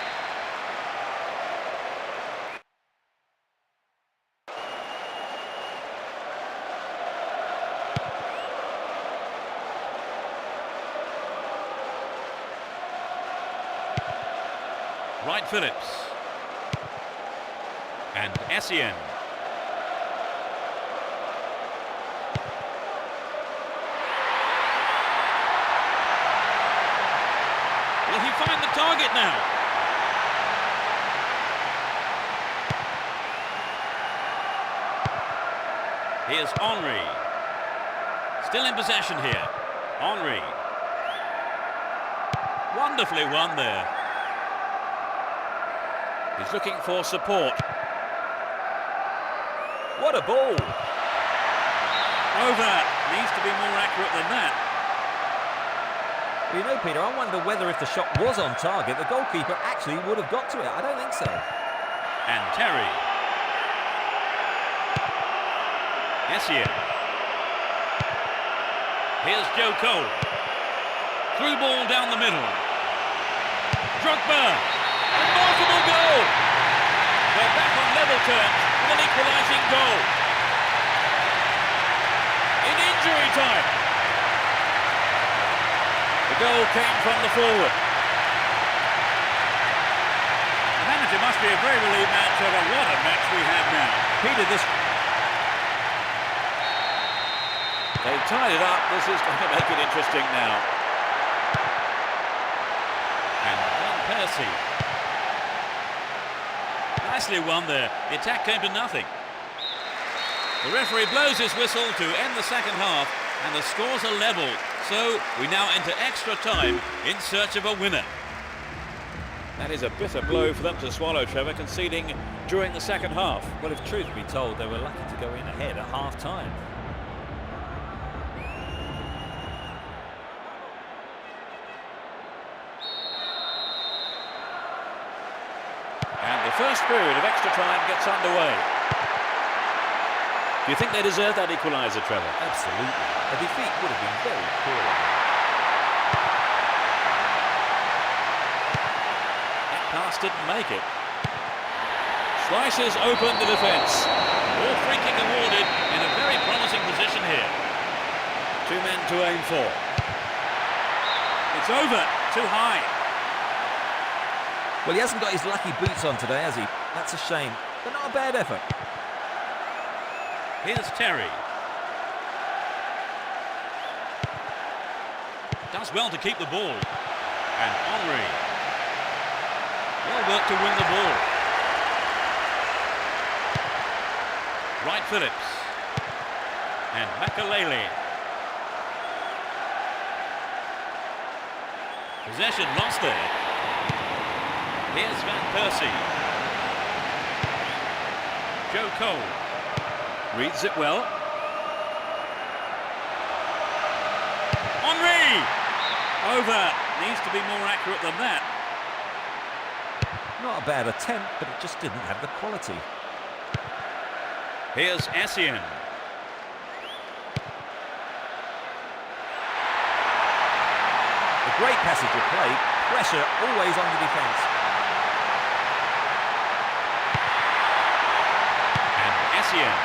Wright Phillips. And Essien. Will he find the target now? Here's Henry. Still in possession here. Henry. Wonderfully won there. He's looking for support. What a ball! Over. Needs to be more accurate than that. Well, you know, Peter, I wonder whether if the shot was on target, the goalkeeper actually would have got to it. I don't think so. And Terry. Essien. Here's Joe Cole. Through ball down the middle. Drogba. Remarkable goal. They're back on level terms with an equalising goal. In injury time. The goal came from the forward. The manager must be a very relieved man, Trevor. What a match we have now. Peter, this... They've tied it up. This is going to make it interesting now. And Van Persie. Nicely won there. The attack came to nothing. The referee blows his whistle to end the second half and the scores are level. So we now enter extra time in search of a winner. That is a bitter blow for them to swallow, Trevor, conceding during the second half. Well, if truth be told, they were lucky to go in ahead at half-time. And the first period of extra time gets underway. Do you think they deserve that equaliser, Trevor? Absolutely. A defeat would have been very poor. Pass didn't make it. Slices open the defence. All free kick awarded in a very promising position here. 2 men to aim for. It's over. Too high. Well, he hasn't got his lucky boots on today, has he? That's a shame, but not a bad effort. Here's Terry. Does well to keep the ball. And Henry. Well worked to win the ball. Wright Phillips. And Makalele. Possession lost there. Here's Van Persie. Joe Cole. Reads it well. Henry! Over. Needs to be more accurate than that. Not a bad attempt, but it just didn't have the quality. Here's Essien. A great passage of play. Pressure always on the defence. And Essien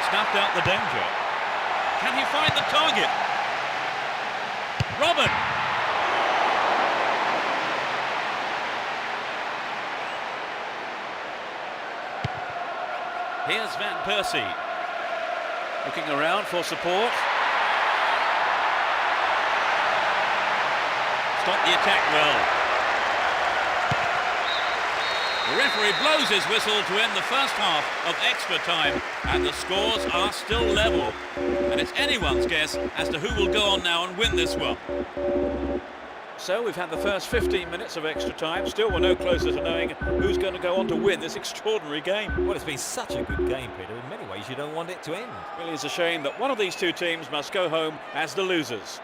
snuffed out the danger. Can he find the target? Robin! Here's Van Persie. Looking around for support. Stopped the attack well. The referee blows his whistle to end the first half of extra time, and the scores are still level. And it's anyone's guess as to who will go on now and win this one. So we've had the first 15 minutes of extra time. Still we're no closer to knowing who's going to go on to win this extraordinary game. Well, it's been such a good game, Peter. In many ways, you don't want it to end. Really is a shame that one of these two teams must go home as the losers.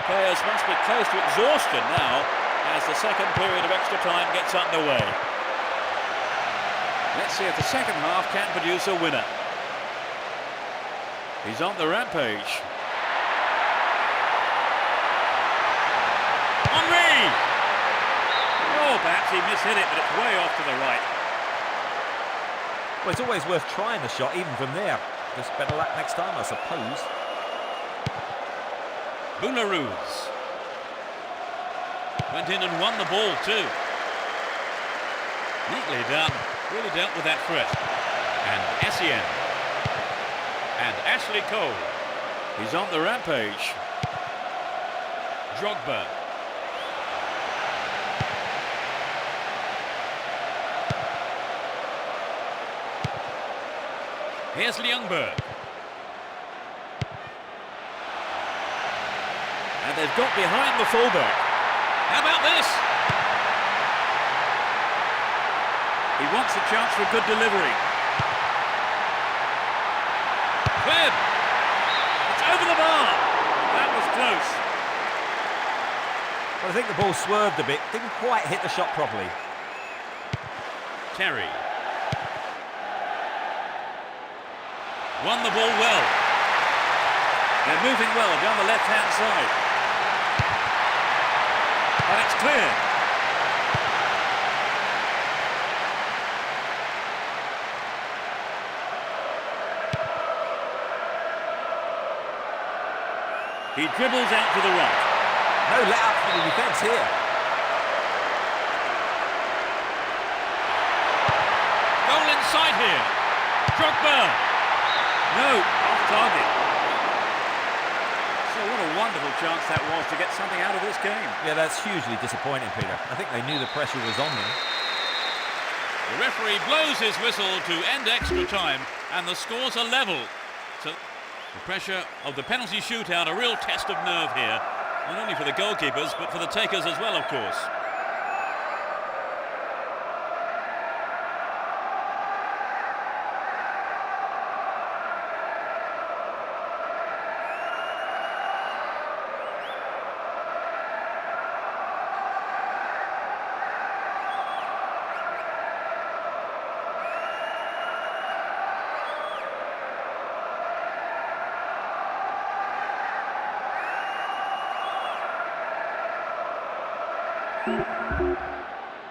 Players must be close to exhaustion now as the second period of extra time gets underway. Let's see if the second half can produce a winner. He's on the rampage. Henry! Oh, perhaps he mishit it, but it's way off to the right. Well, it's always worth trying the shot, even from there. Just better luck next time, I suppose. Boularus went in and won the ball too. Neatly done. Really dealt with that threat. And Essien. And Ashley Cole. He's on the rampage. Drogba. Here's Ljungberg. And they've got behind the fullback. How about this? He wants a chance for a good delivery. Webb. It's over the bar. That was close. Well, I think the ball swerved a bit. Didn't quite hit the shot properly. Terry. Won the ball well. They're moving well down the left-hand side. And it's clear. He dribbles out to the right. No let up for the defence here. Goal inside here. Drogba. No, off target. So what a wonderful chance that was to get something out of this game. Yeah, that's hugely disappointing, Peter. I think they knew the pressure was on them. The referee blows his whistle to end extra time, and the scores are level. So the pressure of the penalty shootout, a real test of nerve here, not only for the goalkeepers, but for the takers as well, of course.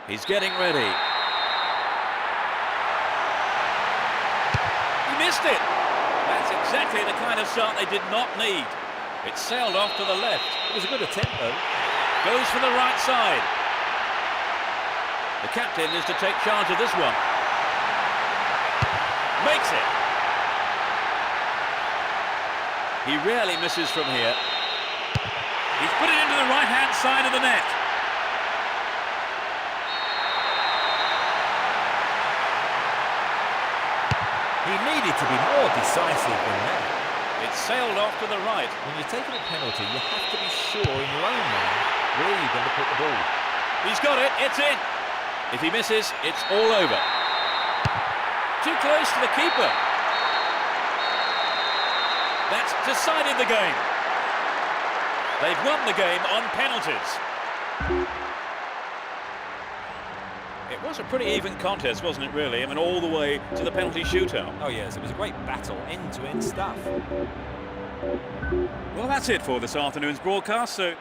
He's getting ready. He missed it. That's exactly the kind of shot they did not need. It sailed off to the left. It was a good attempt, though. Goes for the right side. The captain is to take charge of this one. Makes it. He rarely misses from here. He's put it into the right-hand side of the net. He needed to be more decisive than that. It sailed off to the right. When you're taking a penalty, you have to be sure in your own mind where you're going to put the ball. He's got it, it's in. If he misses, it's all over. Too close to the keeper. That's decided the game. They've won the game on penalties. It was a pretty even contest, wasn't it, really? I mean, all the way to the penalty shootout. Oh, yes, it was a great battle, end-to-end stuff. Well, that's it for this afternoon's broadcast, so...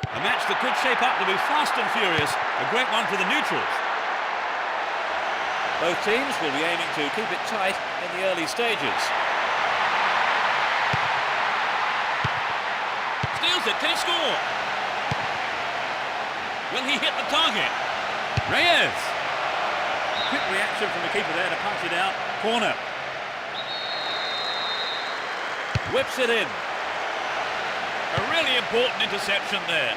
A match that could shape up to be fast and furious, a great one for the neutrals. Both teams will be aiming to keep it tight in the early stages. Steals it, can he score? Will he hit the target? Reyes! A quick reaction from the keeper there to punch it out. Corner. Whips it in. A really important interception there.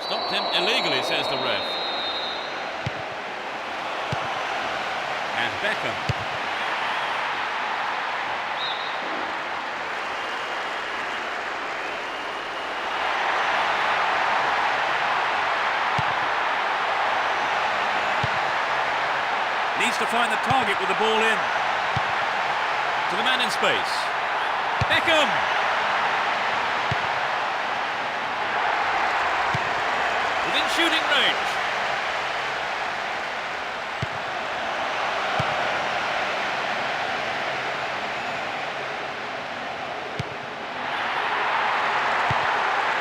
Stopped him illegally, says the ref. And Beckham. Needs to find the target with the ball in. To the man in space. Beckham! Within shooting range.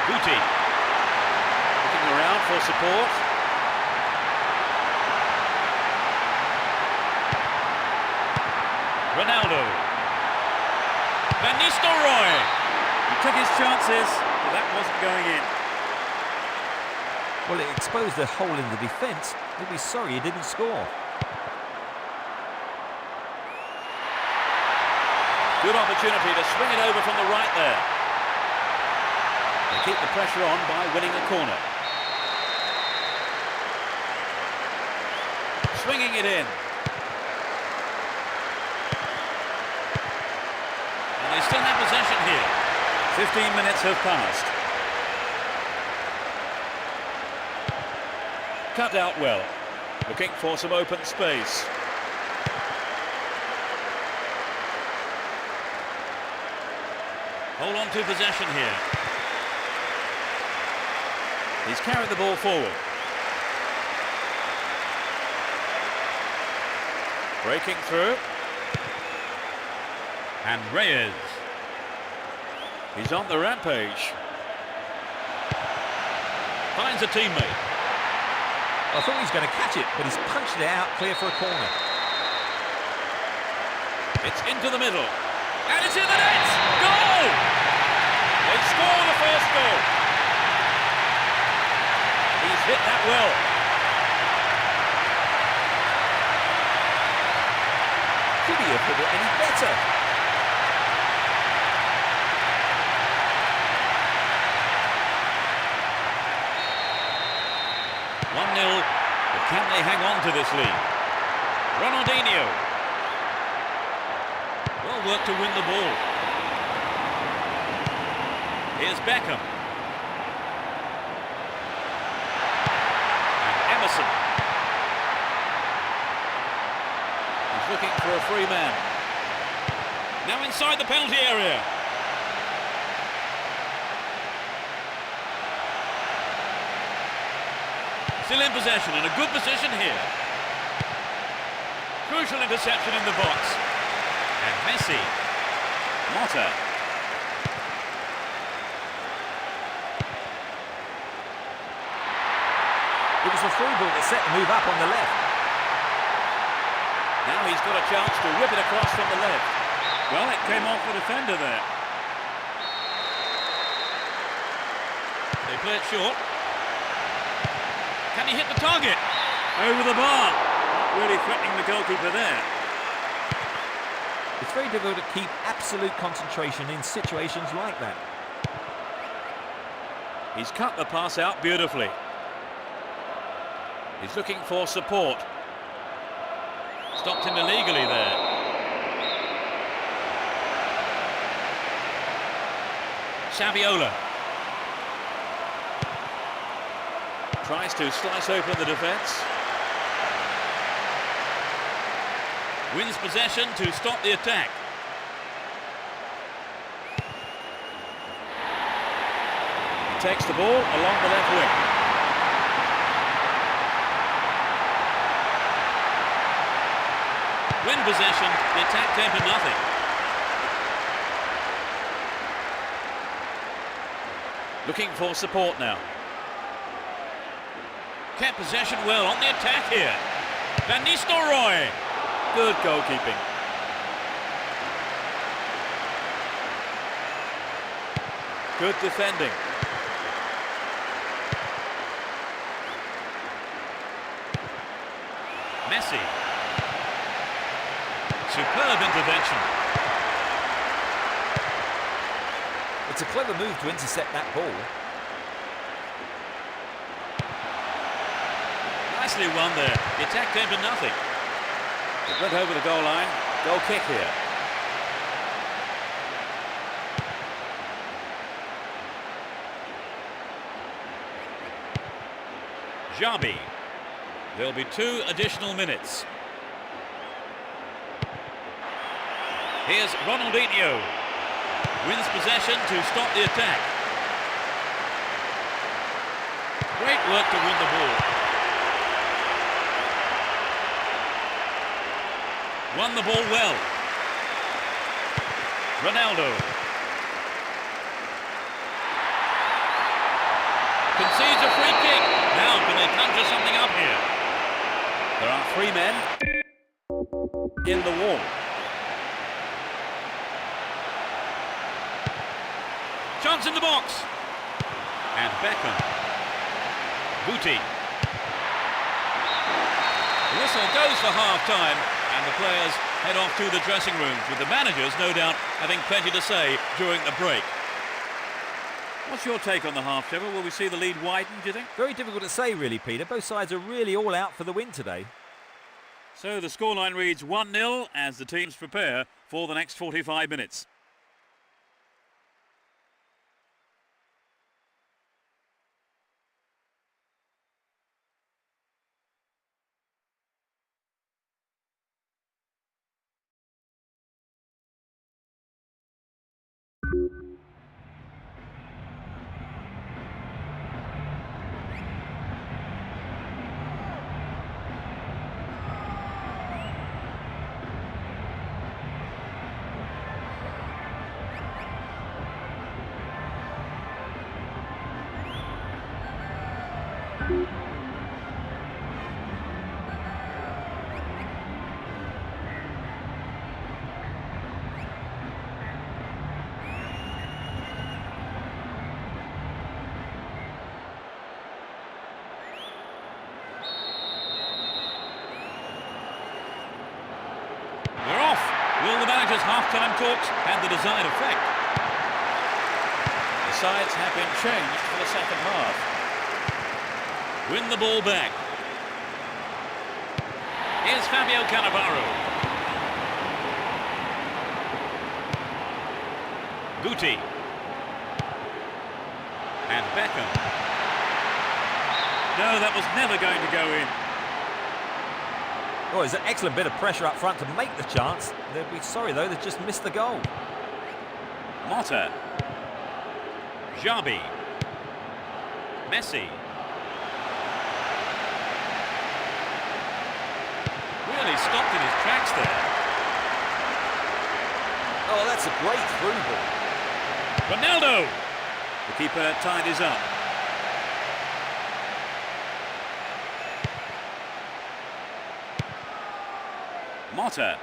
Guti. Looking around for support. Ronaldo. Van Nistelrooy. He took his chances, but that wasn't going in. Well, it exposed a hole in the defence. He'll be sorry he didn't score. Good opportunity to swing it over from the right there. They keep the pressure on by winning a corner. Swinging it in. And they still have possession here. 15 minutes have passed. Cut out well. Looking for some open space. Hold on to possession here. He's carried the ball forward. Breaking through. And Reyes. He's on the rampage. Finds a teammate. I thought he was going to catch it, but he's punched it out clear for a corner. It's into the middle. And it's in the net! Goal! They score the first goal. He's hit that well. Could he have hit it any better? But can they hang on to this lead? Ronaldinho. Well worked to win the ball. Here's Beckham. And Emerson. He's looking for a free man. Now inside the penalty area. Still in possession, in a good position here. Crucial interception in the box. And Messi. Nossa. It was a through ball that set the move up on the left. Now he's got a chance to whip it across from the left. Well, it came off the defender there. They play it short. Can he hit the target? Over the bar. Not really threatening the goalkeeper there. It's very difficult to keep absolute concentration in situations like that. He's cut the pass out beautifully. He's looking for support. Stopped him illegally there. Saviola. Tries to slice open the defence. Wins possession to stop the attack. He takes the ball along the left wing. Win possession, the attack came to nothing. Looking for support now. Kept possession well on the attack here. Van Nistelrooy. Good goalkeeping. Good defending. Messi. Superb intervention. It's a clever move to intercept that ball. Nicely won there. The attack came to nothing. It went over the goal line. Goal kick here. Xabi. There'll be 2 additional minutes. Here's Ronaldinho. Wins possession to stop the attack. Great work to win the ball. Won the ball well. Ronaldo. Concedes a free kick. Now can they conjure something up here? There are 3 men in the wall. Chance in the box. And Beckham. Booty. The whistle goes for half-time, and the players head off to the dressing rooms, with the managers no doubt having plenty to say during the break. What's your take on the half, Trevor? Will we see the lead widen, do you think? Very difficult to say, really, Peter. Both sides are really all out for the win today. So the scoreline reads 1-0 as the teams prepare for the next 45 minutes. We're off. Will the manager's half-time talks have the desired effect? The sides have been changed for the second half. Win the ball back. Here's Fabio Cannavaro. Guti. And Beckham. No, that was never going to go in. Oh, it's an excellent bit of pressure up front to make the chance. They'll be sorry, though, they've just missed the goal. Motta. Xabi. Messi. Really stopped in his tracks there. Oh, that's a great through ball. Ronaldo. The keeper tidies up. Motta.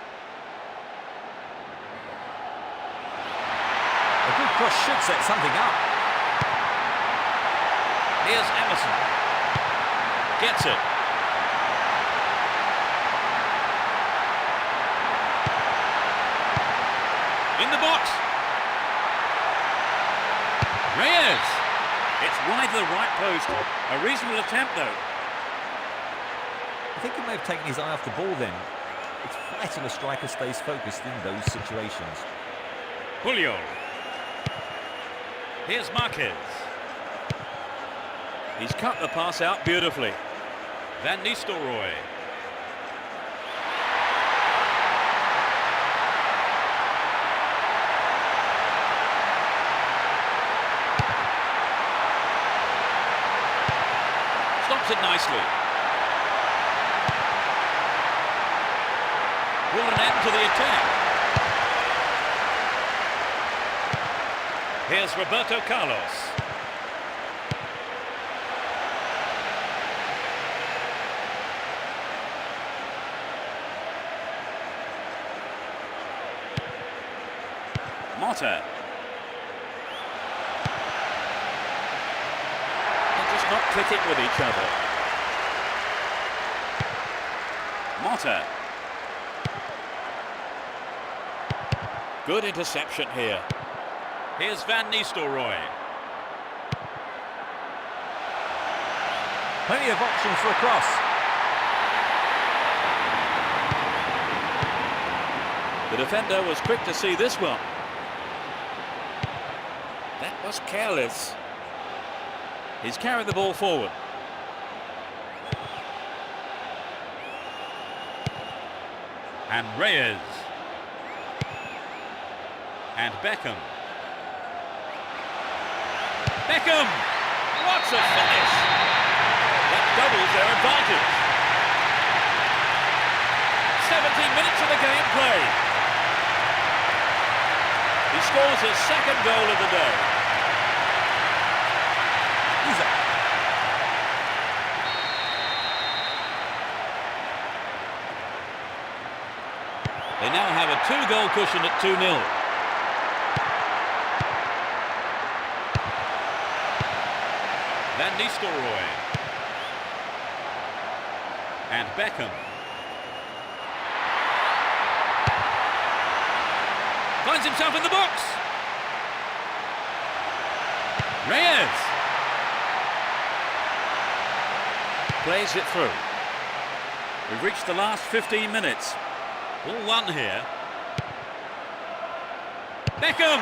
A good cross should set something up. Here's Emerson. Gets it. In the box. Reyes. It's wide to the right post. A reasonable attempt, though. I think he may have taken his eye off the ball then. It's vital a striker stays focused in those situations. Julio. Here's Marquez. He's cut the pass out beautifully. Van Nistelrooy. Stops it nicely. Will an end to the attack. Here's Roberto Carlos. Motta. They're just not clicking with each other. Motta. Good interception here. Here's Van Nistelrooy. Plenty of options for a cross. The defender was quick to see this one. That was careless. He's carried the ball forward. And Reyes. And Beckham. Beckham! What a finish! That doubles their advantage. 17 minutes of the game played. He scores his second goal of the day. They now have a 2-goal cushion at 2-0. Van Nistelrooy. And Beckham. Finds himself in the box. Reyes. Plays it through. We've reached the last 15 minutes. Ball one here. Beckham.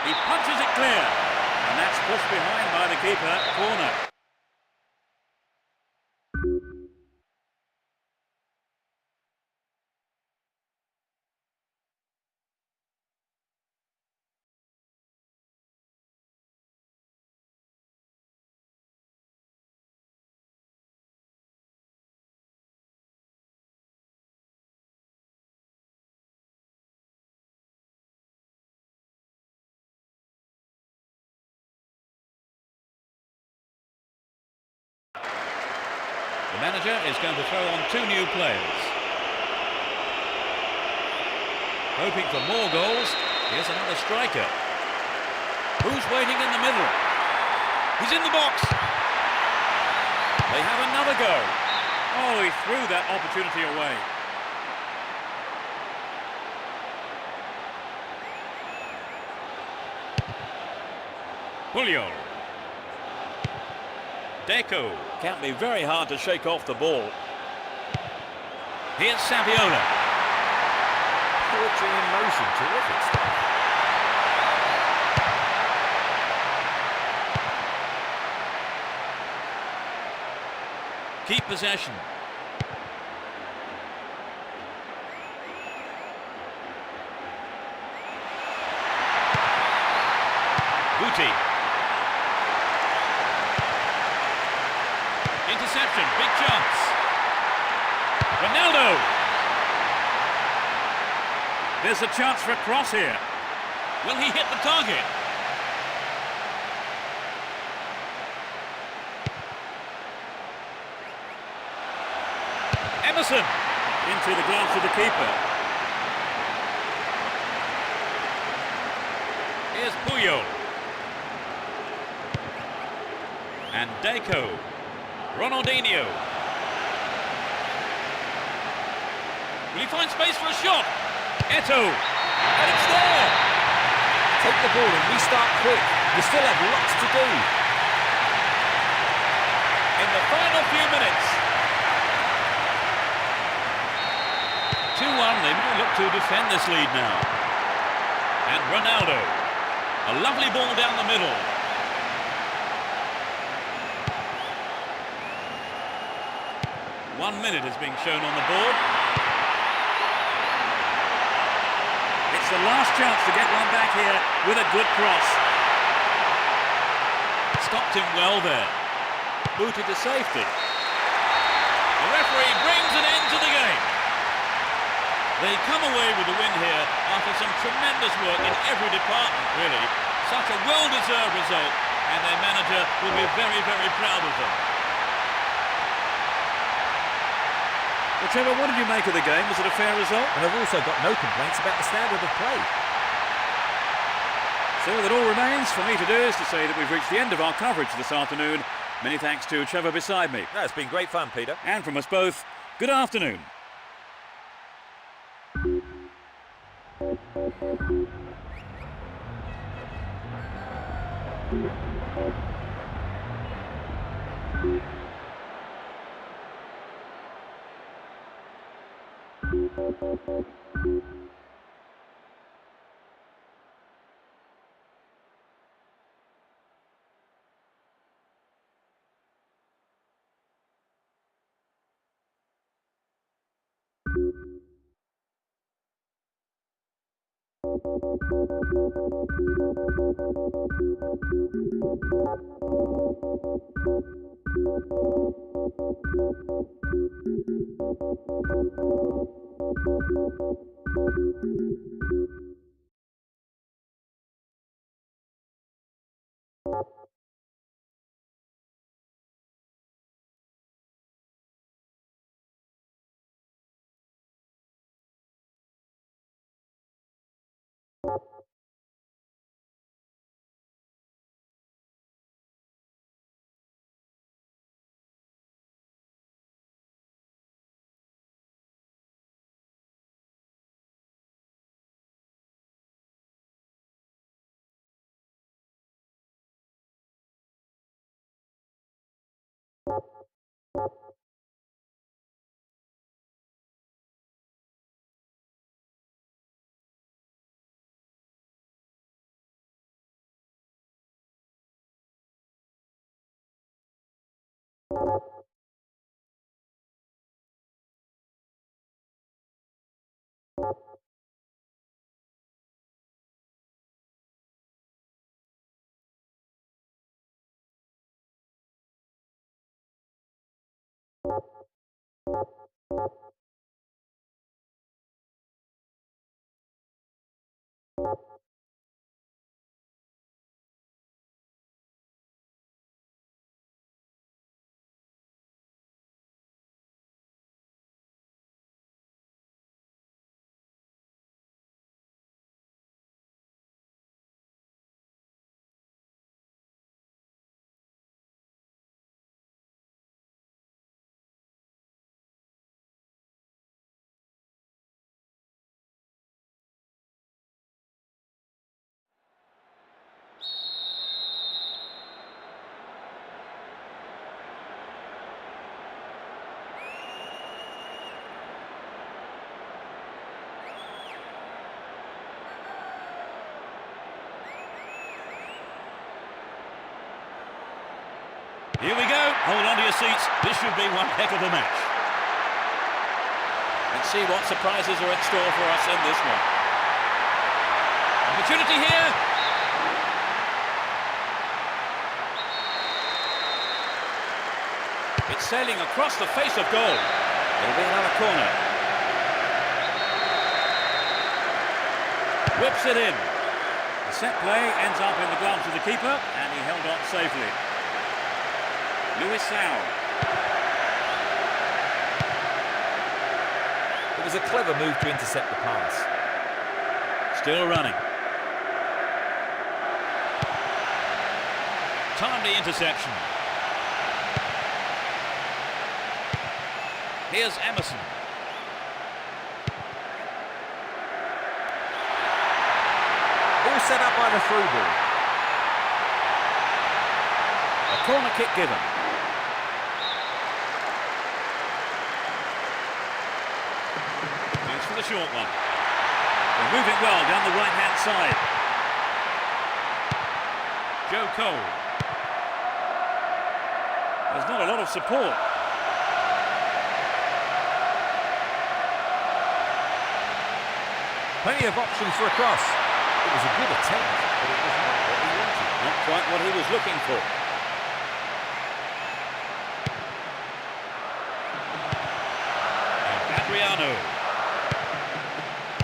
He punches it clear. And that's pushed behind by the keeper. Corner. The manager is going to throw on two new players. Hoping for more goals. Here's another striker. Who's waiting in the middle? He's in the box. They have another go. Oh, he threw that opportunity away. Puyol. Deco. Can't be very hard to shake off the ball. Here's Saviola. Poetry in motion, terrific stuff. Keep possession. Guti. Interception, big chance. Ronaldo. There's a chance for a cross here. Will he hit the target? Emerson. Into the gloves of the keeper. Here's Puyol. And Deco. Ronaldinho. Will he find space for a shot? Eto'o. And it's there. Take the ball and restart quick. You still have lots to do. In the final few minutes. 2-1, they might look to defend this lead now. And Ronaldo. A lovely ball down the middle. One minute is being shown on the board. It's the last chance to get one back here with a good cross. Stopped him well there. Booted to safety. The referee brings an end to the game. They come away with the win here after some tremendous work in every department, really. Such a well-deserved result, and their manager will be very, very proud of them. Well, Trevor, what did you make of the game? Was it a fair result? And I've also got no complaints about the standard of play. So that all remains for me to do is to say that we've reached the end of our coverage this afternoon. Many thanks to Trevor beside me. No, it's been great fun, Peter. And from us both, good afternoon. Here we go. Hold on to your seats. This should be one heck of a match. Let's see what surprises are in store for us in this one. Opportunity here. It's sailing across the face of goal. It'll be another corner. Whips it in. The set play ends up in the gloves of the keeper, and he held on safely. Luis Sao. It was a clever move to intercept the pass. Still running. Timely interception. Here's Emerson. All set up by the through ball. A corner kick given. Thanks for the short one. They're moving well down the right-hand side. Joe Cole. There's not a lot of support. Plenty of options for a cross. It was a good attempt, but it was not what he wanted. Not quite what he was looking for. And Adriano.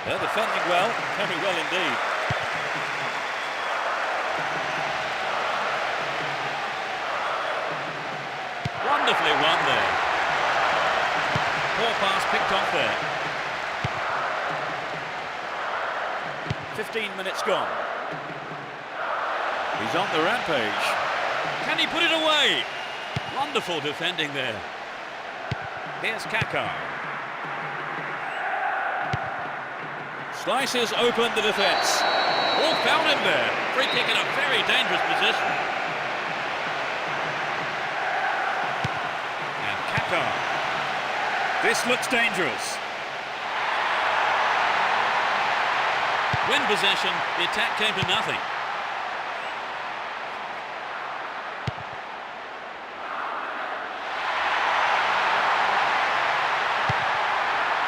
They're defending well, very well indeed. Wonderfully won there. Poor pass picked off there. 15 minutes gone. He's on the rampage. Can he put it away? Wonderful defending there. Here's Kaká. Slices open the defence. All found him there. Free kick in a very dangerous position. And Kaká. This looks dangerous. Win possession, the attack came to nothing.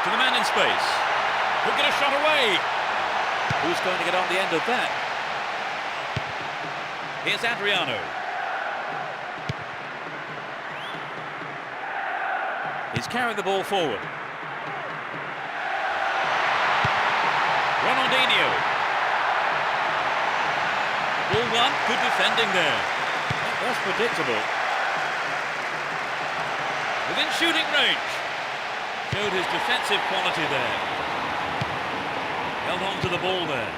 To the man in space. Who'll get a shot away? Who's going to get on the end of that? Here's Adriano. He's carried the ball forward. Ronaldinho. Ball one, good defending there. That was predictable. Within shooting range. Showed his defensive quality there. Held on to the ball there.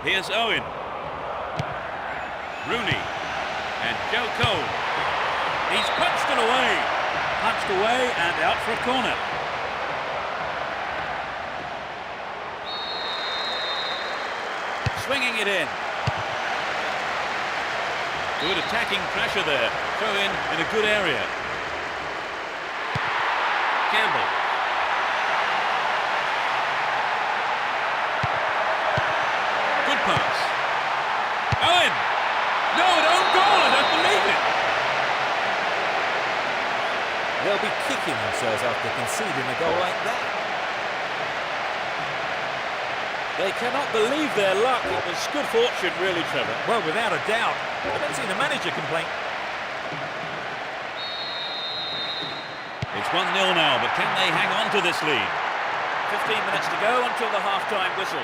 Here's Owen. Rooney. And Joe Cole. He's punched it away. Punched away and out for a corner. Swinging it in. Good attacking pressure there. Throw in a good area. Campbell. Good pass. Owen! No, an own goal, I don't believe it! They'll be kicking themselves after conceding a goal like that. They cannot believe their luck. It was good fortune, really, Trevor. Well, without a doubt. I don't see the manager complain. It's 1-0 now, but can they hang on to this lead? 15 minutes to go until the half-time whistle.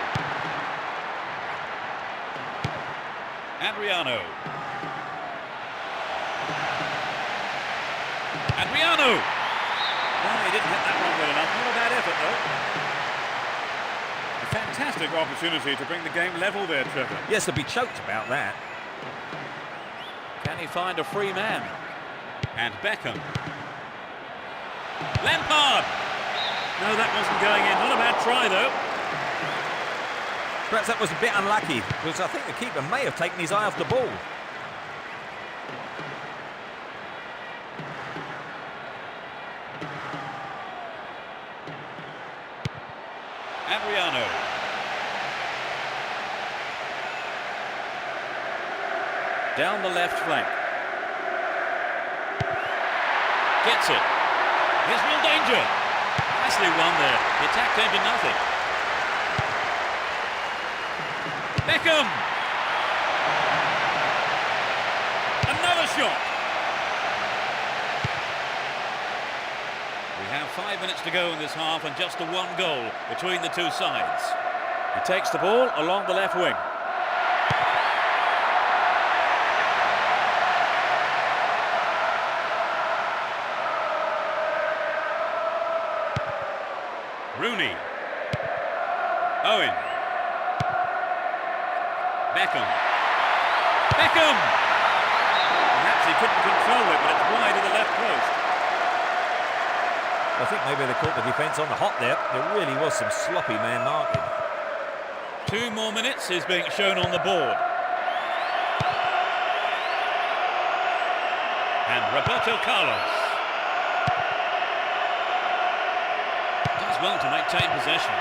Adriano. Adriano! No, he didn't hit that one well enough. Not a bad effort, though. A fantastic opportunity to bring the game level there, Trevor. Yes, they'll be choked about that. Can he find a free man? And Beckham. Lampard! No, that wasn't going in. Not a bad try, though. Perhaps that was a bit unlucky, because I think the keeper may have taken his eye off the ball. Adriano. Down the left flank. Gets it. Here's real danger. Nicely won there. The attack came to nothing. Beckham. Another shot. We have 5 minutes to go in this half and just the one goal between the two sides. He takes the ball along the left wing. Rooney. Owen. Beckham. Beckham! Perhaps he couldn't control it, but it's wide of the left post. I think maybe they caught the defence on the hop there. There really was some sloppy man marking. 2 more minutes is being shown on the board. And Roberto Carlos does well to maintain possession.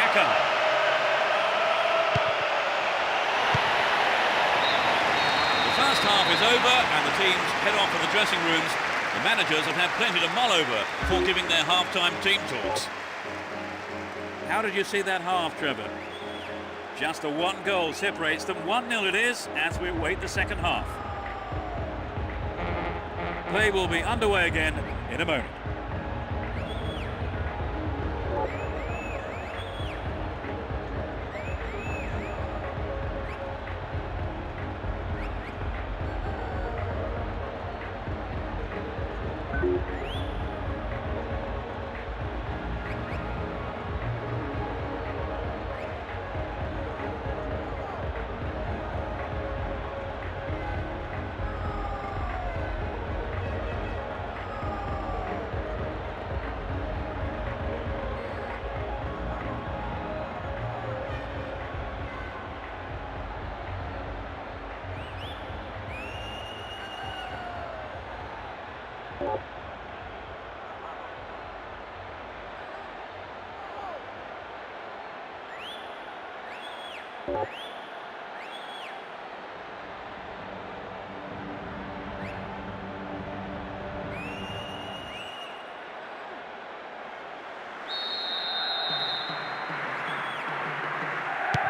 Kaká. The first half is over and the teams head off to the dressing rooms. The managers have had plenty to mull over before giving their half-time team talks. How did you see that half, Trevor? Just a one goal separates them. 1-0 it is as we await the second half. Play will be underway again in a moment.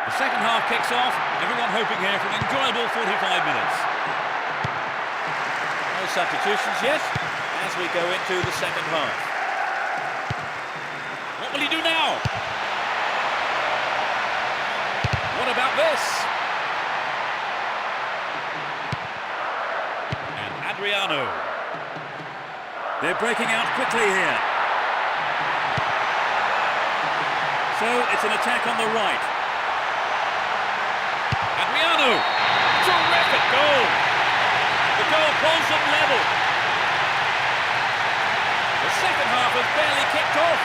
The second half kicks off, everyone hoping here for an enjoyable 45 minutes. No substitutions yet as we go into the second half. What will he do now? What about this? And Adriano. They're breaking out quickly here. So it's an attack on the right. Adriano! Terrific goal! The goal pulls them level. The second half has barely kicked off.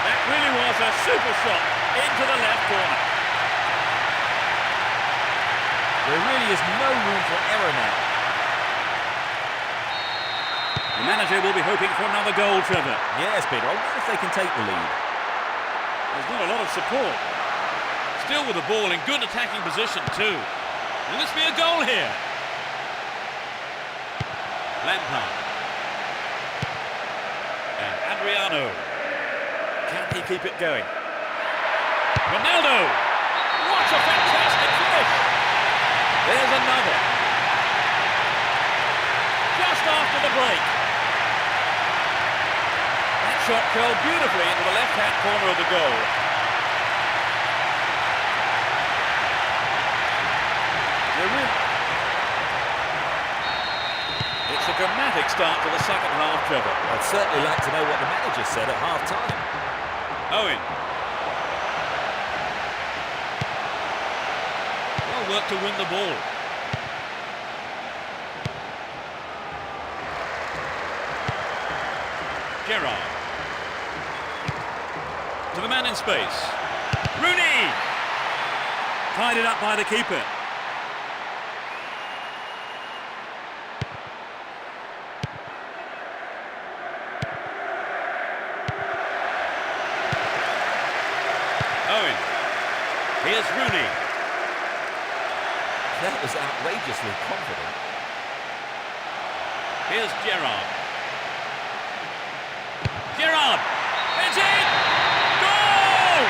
That really was a super shot into the left corner. There really is no room for error now. The manager will be hoping for another goal, Trevor. Yes, Peter, I wonder if they can take the lead. There's not a lot of support. Still with the ball in good attacking position too. Will this be a goal here? Lampard. And Adriano. Can he keep it going? Ronaldo! What a fantastic finish! There's another. Just after the break. That shot curled beautifully into the left-hand corner of the goal. It's a dramatic start to the second half, Trevor. I'd certainly like to know what the manager said at half-time. Owen. Well worked to win the ball. Gerrard. To the man in space. Rooney! Tied it up by the keeper. Owen. Here's Rooney. That was outrageously confident. Here's Gerrard. Gerrard! It's in! Goal!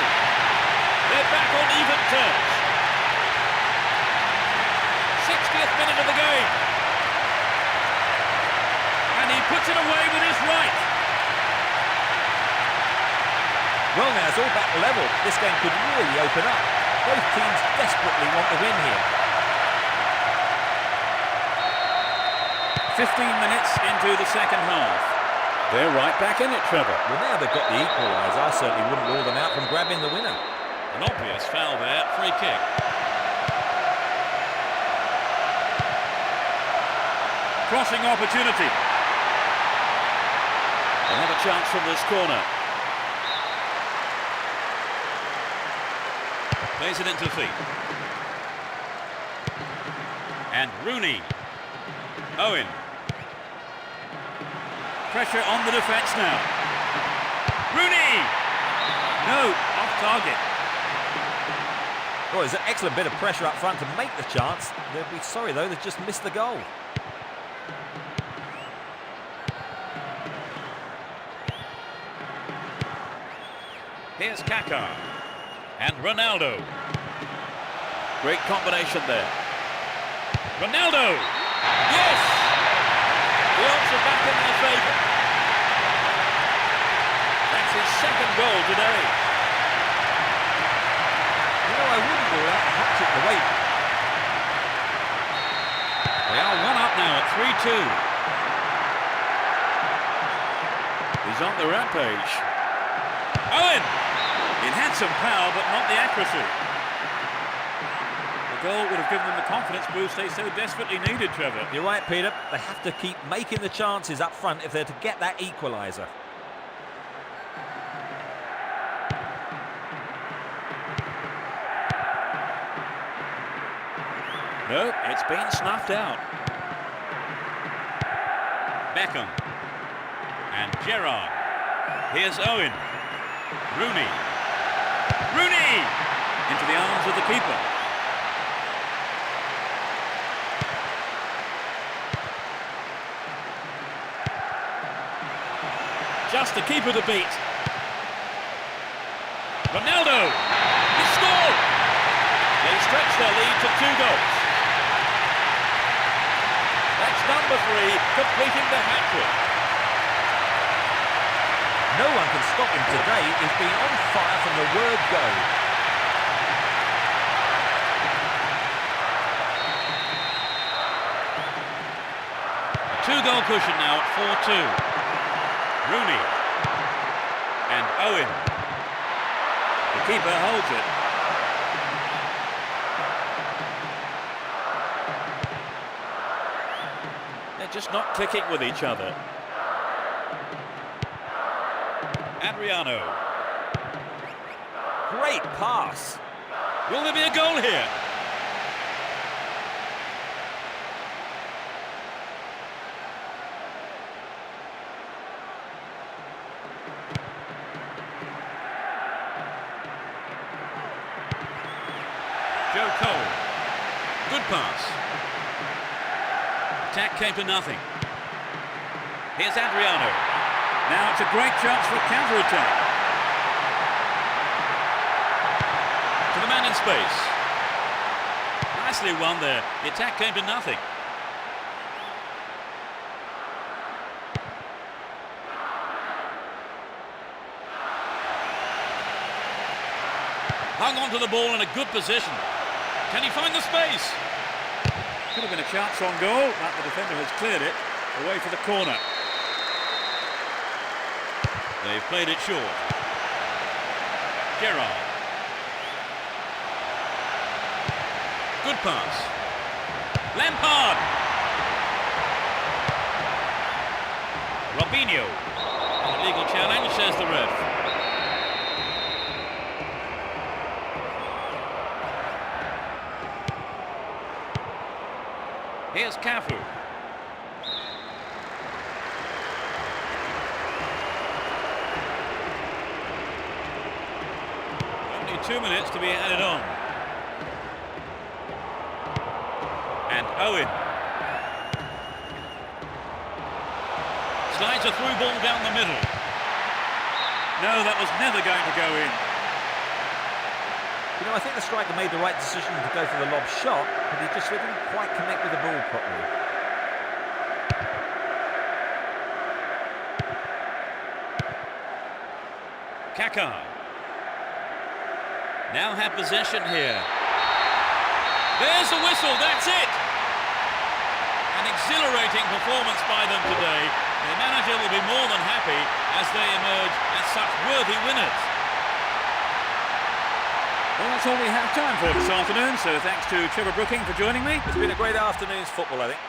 They're back on even terms. 60th minute of the game. And he puts it away with his right. Well, now it's all back level. This game could really open up. Both teams desperately want the win here. 15 minutes into the second half. They're right back in it, Trevor. Well, now they've got the equaliser. I certainly wouldn't rule them out from grabbing the winner. An obvious foul there, free kick. Crossing opportunity. They'll have a chance from this corner. Plays it into the feet. And Rooney. Owen. Pressure on the defence now. Rooney! No, off target. Well, there's an excellent bit of pressure up front to make the chance. They'll be sorry, though, they've just missed the goal. Here's Kaká. And Ronaldo. Great combination there. Ronaldo! Yes! The odds are back in their favour. That's his second goal today. You know, I wouldn't rule out a hat-trick the way. They are one up now at 3-2. He's on the rampage. Owen! It had some power, but not the accuracy. The goal would have given them the confidence boost they so desperately needed, Trevor. You're right, Peter. They have to keep making the chances up front if they're to get that equaliser. No, it's been snuffed out. Beckham. And Gerrard. Here's Owen. Rooney. Rooney! Into the arms of the keeper. Just the keeper to beat. Ronaldo! He scored! They stretch their lead to 2 goals. That's number 3, completing the hat-trick. No one can stop him today. He's been on fire from the word go. A 2-goal cushion now at 4-2. Rooney. And Owen. The keeper holds it. They're just not clicking with each other. Adriano. Great pass. Will there be a goal here? Joe Cole. Good pass. Attack came to nothing. Here's Adriano. Now it's a great chance for a counter-attack. To the man in space. Nicely won there. The attack came to nothing. Hung on to the ball in a good position. Can he find the space? Could have been a chance on goal, but the defender has cleared it away for the corner. They've played it short. Gerrard. Good pass. Lampard. Robinho. An illegal challenge, says the ref. Here's Cafu. Only 2 minutes to be added on. And Owen. Slides a through ball down the middle. No, that was never going to go in. You know, I think the striker made the right decision to go for the lob shot, but he just didn't quite connect with the ball properly. Kaká. Now have possession here. There's the whistle, that's it! An exhilarating performance by them today. The manager will be more than happy as they emerge as such worthy winners. Well, that's all we have time for this afternoon, so thanks to Trevor Brooking for joining me. It's been a great afternoon's football, I think.